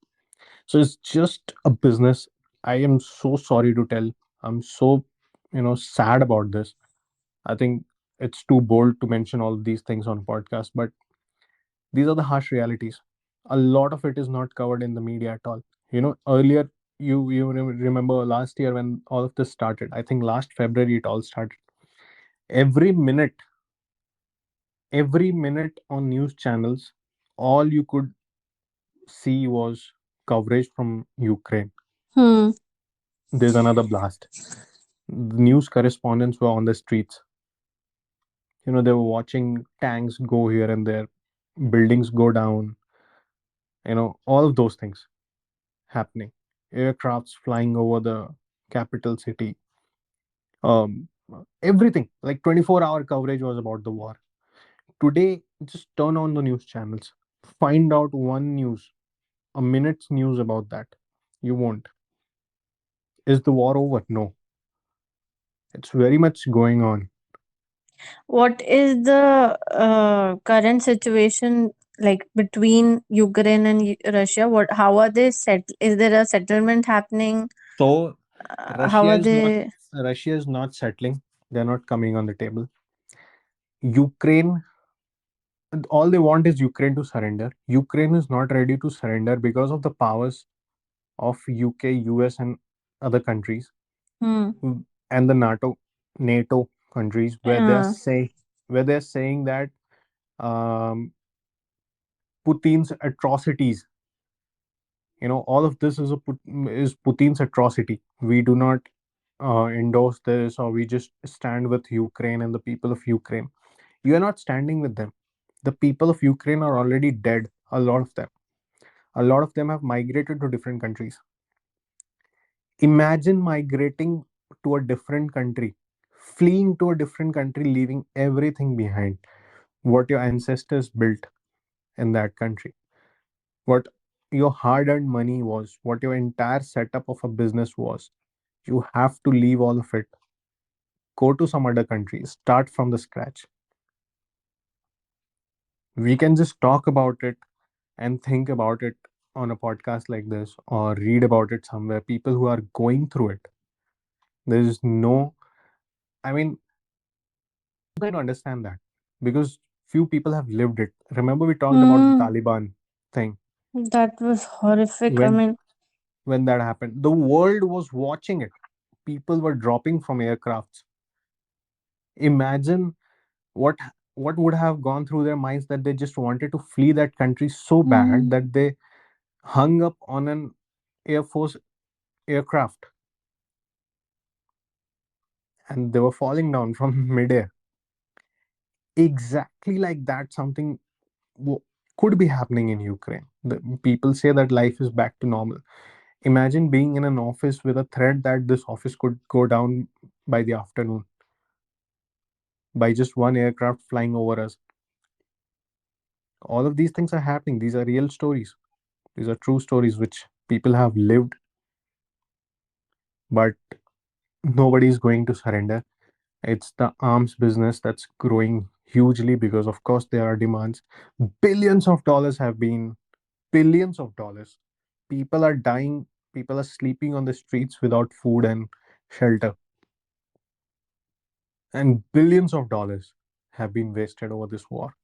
So it's just a business. I am so sorry to tell. I'm so sad about this. I think it's too bold to mention all of these things on a podcast, but these are the harsh realities. A lot of it is not covered in the media at all. Earlier, remember last year when all of this started. I think last February it all started. Every minute, every minute on news channels, all you could see was coverage from Ukraine. Hmm. There's another blast. The news correspondents were on the streets. They were watching tanks go here and there, buildings go down, all of those things happening. Aircrafts flying over the capital city. Um, Everything, like 24-hour coverage was about the war. Today, just turn on the news channels. Find out one news, a minute's news about that. You won't. Is the war over? No. It's very much going on. What is the current situation like between Ukraine and Russia? What? How are they set? Is there a settlement happening? So How Russia are is not they? Russia is not settling. They're not coming on the table. Ukraine, all they want is Ukraine to surrender. Ukraine is not ready to surrender because of the powers of UK, US, and other countries, Hmm. and the NATO countries, where they're saying that um, Putin's atrocities, all of this is Putin's atrocity. We do not endorse this, or we just stand with Ukraine and the people of Ukraine. You are not standing with them. The people of Ukraine are already dead. A lot of them. A lot of them have migrated to different countries. Imagine migrating to a different country, fleeing to a different country, leaving everything behind, what your ancestors built in that country, what your hard earned money was, what your entire setup of a business was, you have to leave all of it, go to some other country, start from the scratch. We can just talk about it and think about it on a podcast like this or read about it somewhere. People who are going through it, there is no, I mean, going to understand that because few people have lived it. Remember, we talked about the Hmm. Taliban thing. That was horrific. I When mean, when that happened, the world was watching it. People were dropping from aircrafts. Imagine what what would have gone through their minds, that they just wanted to flee that country so bad hmm. that they hung up on an air force aircraft and they were falling down from midair. Exactly like that, something w- could be happening in Ukraine. The people say that life is back to normal. Imagine being in an office with a threat that this office could go down by the afternoon by just one aircraft flying over us. All of these things are happening. These are real stories. These are true stories which people have lived, but nobody is going to surrender. It's the arms business that's growing hugely because, of course, there are demands. Billions of dollars have been, billions of dollars. People are dying. People are sleeping on the streets without food and shelter. And billions of dollars have been wasted over this war.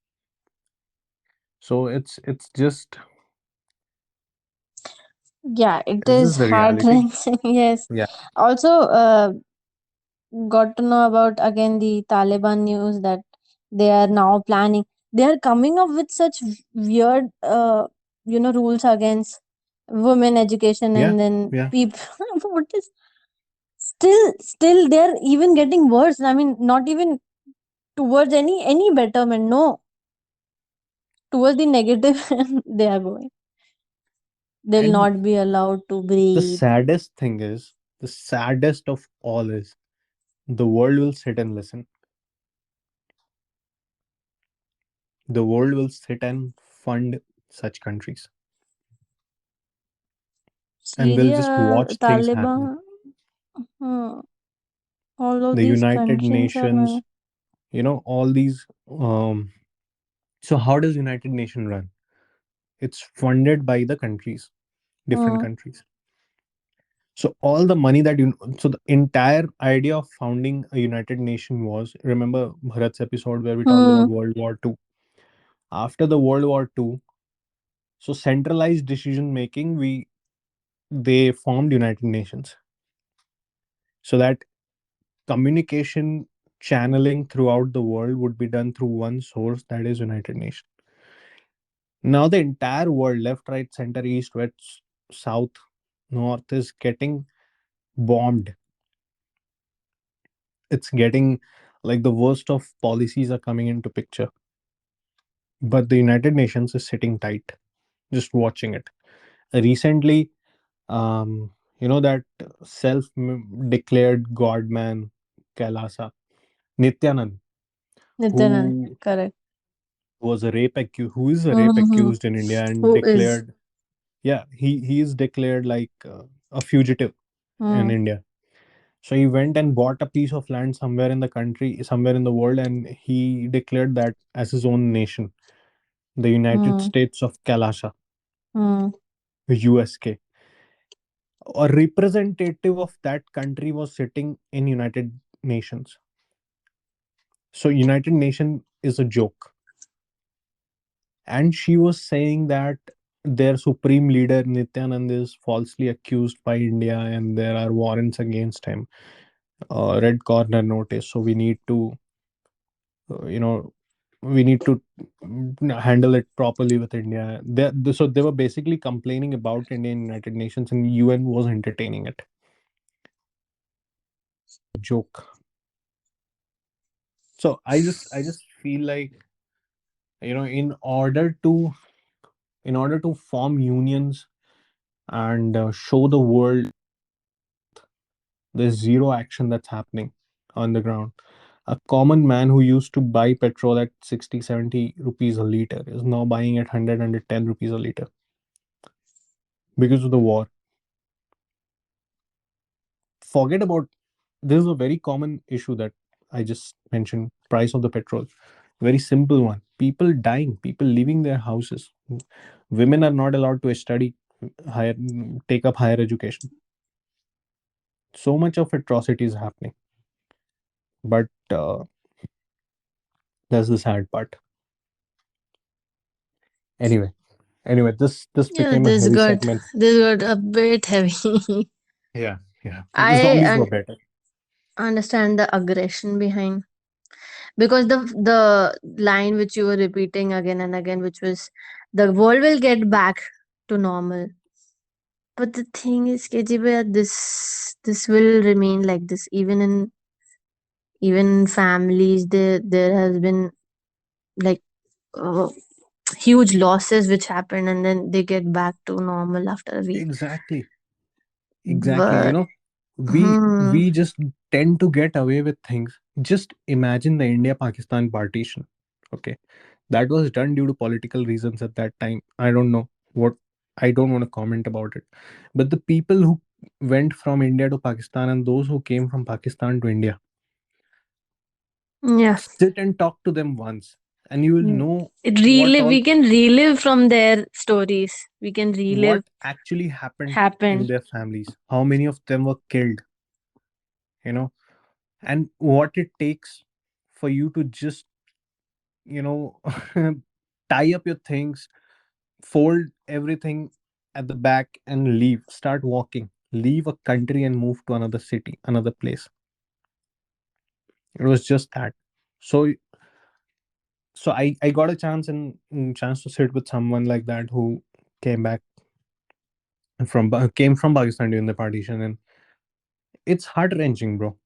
So it's just, Yeah, it this is is the heart reality. wrenching. Yes. Yeah. Also, got to know about again the Taliban news that they are now planning. They are coming up with such weird, rules against women education, Yeah. and then Yeah. people. What is still they're even getting worse. I mean, not even towards any betterment. No, towards the negative. They are going. They'll And not be allowed to the breathe. saddest thing is, the saddest of all is, the world will sit and listen. The world will sit and fund such countries, and will just Syria, watch things happen. Taliban, hmm, all of The these United countries are Nations, going. all these. So how does United Nation run? It's funded by the countries, different Hmm, countries. So all the money that so the entire idea of founding a United Nation was, remember Bharat's episode where we talked about hmm, World War II. After the World War II, so centralized decision making, we they formed United Nations so that communication channeling throughout the world would be done through one source, that is United Nations. Now the entire world, left, right, center, east, west, south, north, is getting bombed. It's getting like the worst of policies are coming into picture, but the United Nations is sitting tight, just watching it. Recently, um that self declared god man, Kailasa Nityanand, Nityanand, who correct. who is a rape Mm-hmm. accused in India and Who is? declared, yeah, he is declared like a fugitive in Hmm, India. So he went and bought a piece of land somewhere in the country, somewhere in the world, and he declared that as his own nation, the United hmm, States of Kalasha, hmm. USK. A representative of that country was sitting in United Nations. So United Nation is a joke. And she was saying that their supreme leader Nityanand is falsely accused by India and there are warrants against him. Red corner notice. So we need to, uh, you know, we need to handle it properly with India. So they were basically complaining about India in United Nations, and UN was entertaining it. Joke. So I just feel like, in order to form unions and show the world there's zero action that's happening on the ground. A common man who used to buy petrol at 60, 70 rupees a liter is now buying at 100, rupees a liter. because of the war. Forget about, this is a very common issue that I just mentioned, price of the petrol. Very simple one. People dying, people leaving their houses. Women are not allowed to study higher, take up higher education. So much of atrocity is happening. But that's the sad part. Anyway, this Yeah, became a heavy segment. this got a bit heavy. Yeah, yeah. The I zombies were better. understand the aggression behind, because the line which you were repeating again and again, which was the world will get back to normal. But the thing is, KGB, this will remain like this. Even in families, there has been like uh, huge losses which happen, and then they get back to normal after a week. Exactly. Exactly. But We just tend to get away with things. Just imagine the India Pakistan partition. Okay. That was done due to political reasons at that time. I don't know what, I don't want to comment about it. But the people who went from India to Pakistan and those who came from Pakistan to India, yeah, sit and talk to them once and you will know what all, we can relive from their stories. We can what relive actually happened in happen. their families, how many of them were killed, you know, and what it takes for you to just, you know, tie up your things, fold everything at the back and leave, start walking, leave a country and move to another city, another place. It was just that. So I got a chance and chance to sit with someone like that who came back came from Pakistan during the partition, and it's heart wrenching, bro.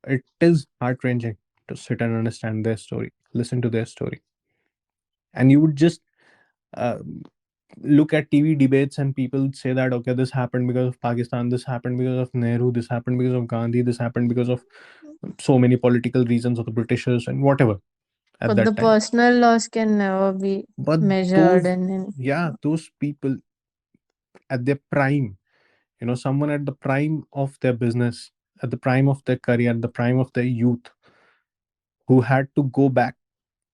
It is heart wrenching to sit and understand their story, listen to their story, and you would just uh, look at TV debates and people say that okay, this happened because of Pakistan, this happened because of Nehru, this happened because of Gandhi, this happened because of so many political reasons of the Britishers and whatever at But the that time. personal loss can never be But measured those, in. yeah, those people at their prime, you know, someone at the prime of their business, at the prime of their career, at the prime of their youth, who had to go back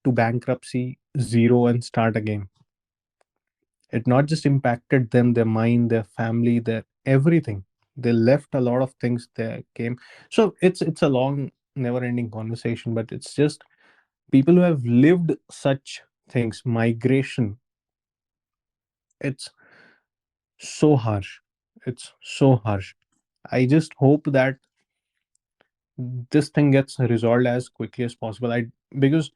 to bankruptcy, zero, and start again. It not just impacted them, their mind, their family, their everything. They left a lot of things there came. So it's a long, never-ending conversation, but it's just people who have lived such things, migration. It's so harsh. It's so harsh. I just hope that this thing gets resolved as quickly as possible. I because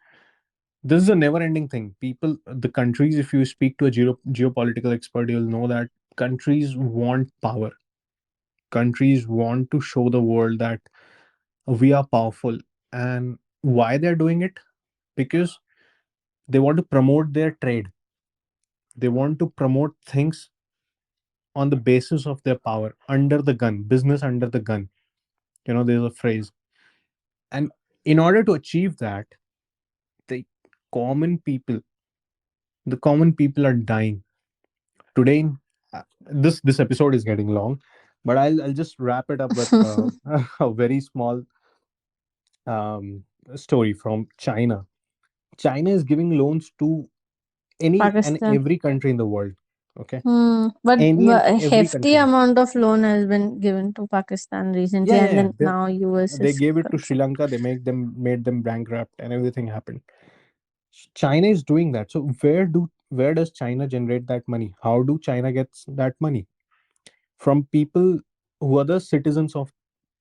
this is a never ending thing. People, the countries, if you speak to a geopolitical expert, you'll know that countries want power. Countries want to show the world that we are powerful. And why they're doing it? Because they want to promote their trade. They want to promote things on the basis of their power, under the gun, business under the gun. You know, there's a phrase. And in order to achieve that, the common people, the common people are dying today. This episode is getting long, but I'll just wrap it up with a very small um, story from China. China is giving loans to any and Pakistan. every country in the world. Okay, any But and a every hefty country. amount of loan has been given to Pakistan recently, Yeah, and yeah, then now US they is gave it to Sri concerned. Lanka. They made them bankrupt, and everything happened. China is doing that. So where does China generate that money? How do China gets that money? From people who are the citizens of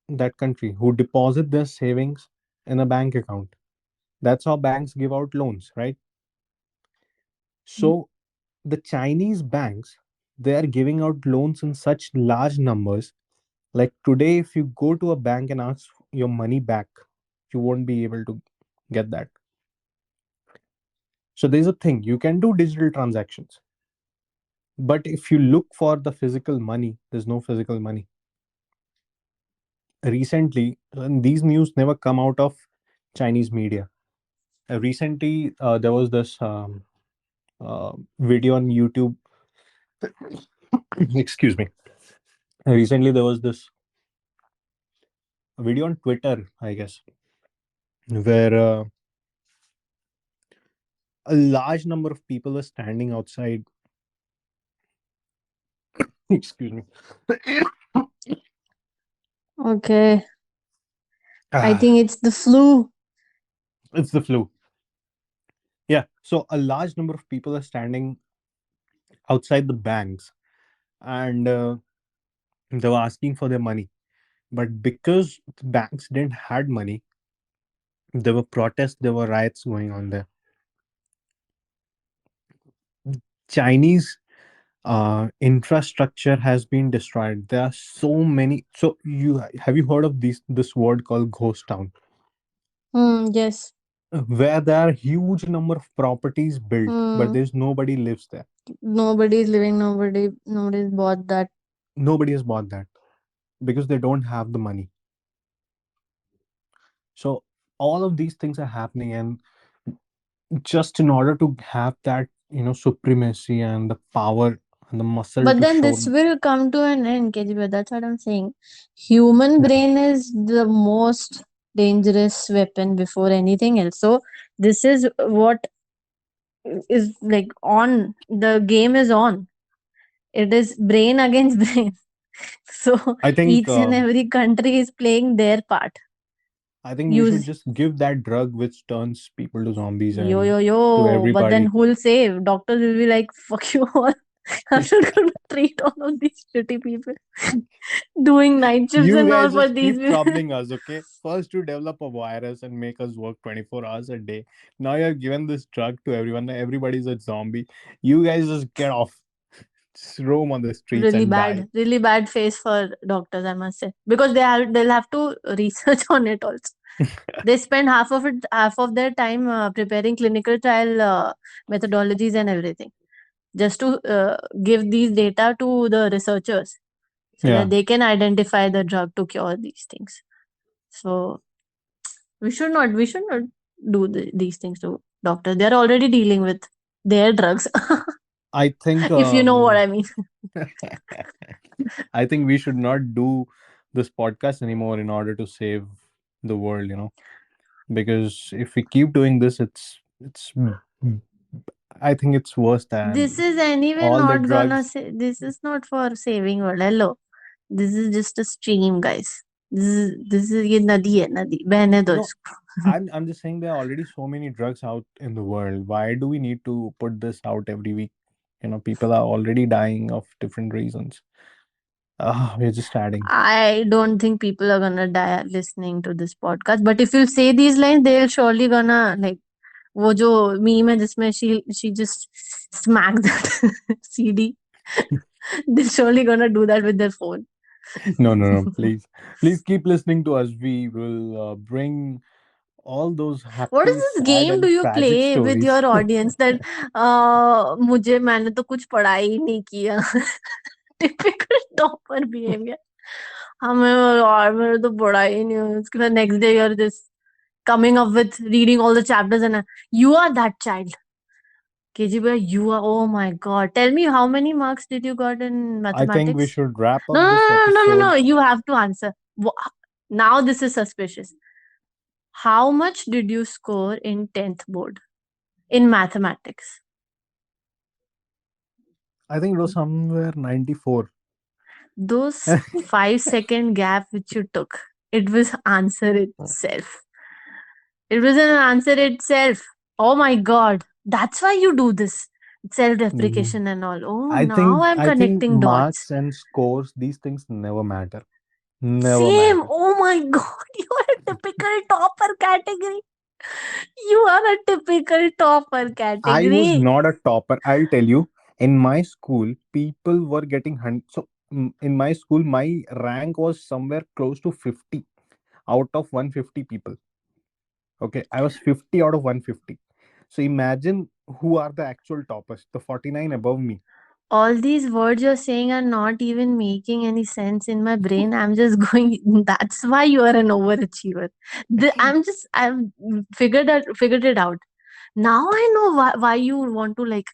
that country, who deposit their savings in a bank account. That's how banks give out loans, right? So the Chinese banks, they are giving out loans in such large numbers. Like today, if you go to a bank and ask your money back, you won't be able to get that. So there's a thing, you can do digital transactions, but if you look for the physical money, there's no physical money. Recently, and these news never come out of Chinese media. Recently, there was this video on YouTube Excuse me. Recently, there was this video on Twitter, I guess, where a large number of people were standing outside. Excuse me. Okay, I Ah, think it's the flu. it's the flu. Yeah. So a large number of people are standing outside the banks, and they were asking for their money. But because the banks didn't had money, there were protests, there were riots going on there. Chinese infrastructure has been destroyed. There are so many. So you have you heard of this word called ghost town, Yes. where there are huge number of properties built, but Hmm. there's nobody lives there. Nobody's living. Nobody's bought that. Nobody has bought that because they don't have the money. So all of these things are happening, and just in order to have that, supremacy and the power and the muscle But to then show. this will come to an end, KGB. That's what I'm saying. Human Yeah. brain is the most dangerous weapon before anything else. So this is what is like on. The game is on. It is brain against brain. So I think each and every country is playing their part. I think we should Use just give that drug which turns people to zombies yo and yo to yo. But then everybody. who'll save? Doctors will be like, fuck you all. I'm not gonna treat all of these shitty people doing night shifts You and all guys for just these keep people. troubling us, okay? First, you develop a virus and make us work 24 hours a day. Now you have given this drug to everyone. Everybody's a zombie. You guys just get off. Just roam on the streets and die. Really bad phase for doctors, I must say, because they'll have to research on it also. They spend half of their time preparing clinical trial methodologies and everything, just to give these data to the researchers so Yeah. that they can identify the drug to cure these things. So we should not do these things to doctors. They're already dealing with their drugs, I think if you know what I mean. I think we should not do this podcast anymore in order to save the world. Because if we keep doing this, it's I think it's worse This than is anyway all the not gonna drugs. say. This is not for saving world. Hello, this is just a stream, guys. This is ये नदी है नदी बहने दो No, इसको. I'm just saying there are already so many drugs out in the world. Why do we need to put this out every week? People are already dying of different reasons. We're just adding. I don't think people are gonna die listening to this podcast. But if you say these lines, they'll surely gonna like वो जो meme है जिसमें she just smacked that CD. They're surely gonna do that with their phone. No, no, no. Please keep listening to us. We will bring all those What is happy, this sad, game do and you tragic play with stories. your audience that मुझे मैंने तो कुछ पढ़ाई ही नहीं किया. Typical topper behavior. हमें और मेरे तो पढ़ाई ही नहीं हुई. उसके बाद next day you're just coming up with reading all the chapters and you are that child. KGB, you are, oh my god. Tell me how many marks did you got in I think we mathematics? should wrap No, up no, this no, no, no, no, episode. no. You have to answer. Now this is suspicious. How much did you score in 10th board in mathematics? I think it was somewhere 94. Those 5-second gap which you took, it was answer itself. It was an answer itself. Oh my god. That's why you do this. Mhm. Self-deprecation and all. Oh, I now think I'm I think connecting dots. marks and scores, these things never matter. Never Same. matter. Oh my god. You are a typical topper category. You are a typical topper I was category. not a topper. I'll tell you. In my school, people were getting so in my school, my rank was somewhere close to 50 out of 150 people. Okay, I was 50 out of 150. So imagine who are the actual toppers, the 49 above me. All these words you're saying are not even making any sense in my brain. I'm just going, that's why you are an overachiever. I've figured it out. Now I know why you want to like,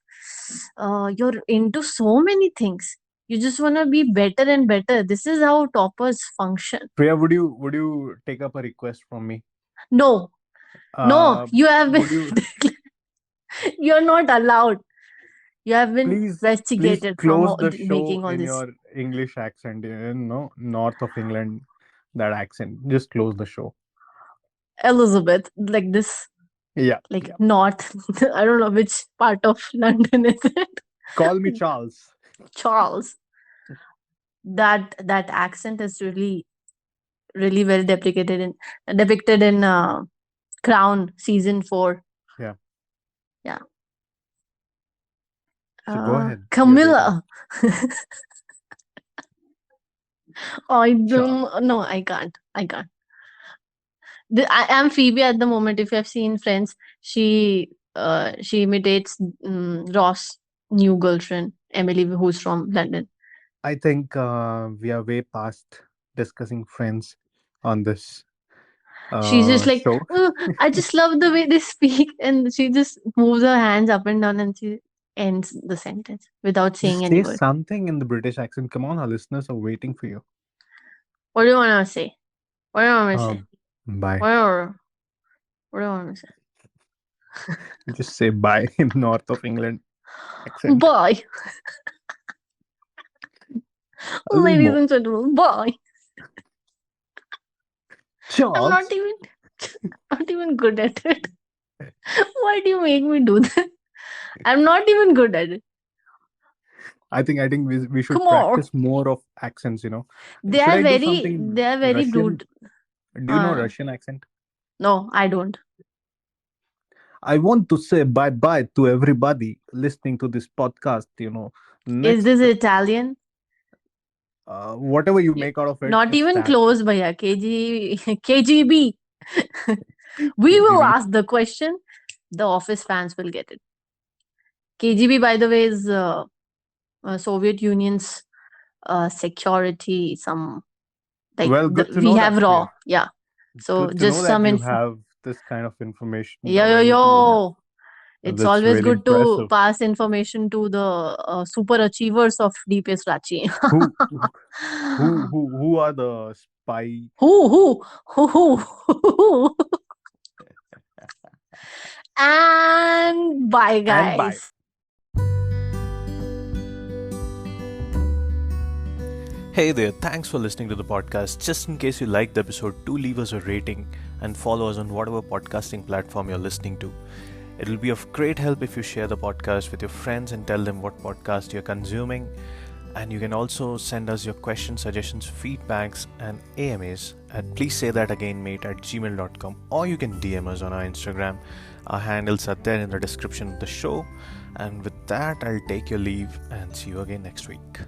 you're into so many things. You just want to be better and better. This is how toppers function. Priya, would you take up a request from me? No, no, Uh, you have been would you you're not allowed. You have been please investigated from close the show making all in this. your English accent? No, north of England, that accent. Just close the show. Elizabeth, like this, Yeah, like yeah. north. I don't know which part of London is it. Call me Charles. Charles. That accent is really well depicted in Crown season 4. Yeah. Yeah. So go ahead. We are waiting. Camilla. I Charles. don't. No, I can't. I can't. I am Phoebe at the moment. If you have seen Friends, she imitates Ross' new girlfriend Emily, who's from London. I think we are way past discussing friends on this She's just like, show. "Oh, I just love the way they speak," and she just moves her hands up and down, and she ends the sentence without saying Just any say word. something in the British accent. Come on, our listeners are waiting for you. What do you want to say? What do you want me to say? Bye. What do you want me to say? Just say bye in north of England accent. Bye, A little ladies more. and gentlemen. Bye. I'm Charles. not even good at it. Why do you make me do that? I'm not even good at it. I think we should Come on. practice more of accents, They Should are I do very something they are very Russian? rude. Do you know Uh, Russian accent? no, I don't. I want to say bye bye to everybody listening to this podcast. Is Next, this Italian? whatever you Y- make out of it, Not it's even that. close, bhaiya. KGB. We will KGB. ask the question. The office fans will get it. KGB, by the way, is Soviet Union's security. Some like Well, good to we know have that, Priya. raw. Yeah. So Good to know just that some you info. have this kind of information Yo yo available with you. yo. It's That's always really good to impressive. pass information to the super achievers of DPS Rachi. Who who are the spy? Who? And bye, And bye. guys. Hey there, thanks for listening to the podcast. Just in case you liked the episode, do leave us a rating and follow us on whatever podcasting platform you're listening to. It'll be of great help if you share the podcast with your friends and tell them what podcast you're consuming. And you can also send us your questions, suggestions, feedbacks, and AMAs at pleasesaythatagainmate@gmail.com, or you can DM us on our Instagram. Our handles are there in the description of the show. And with that, I'll take your leave and see you again next week.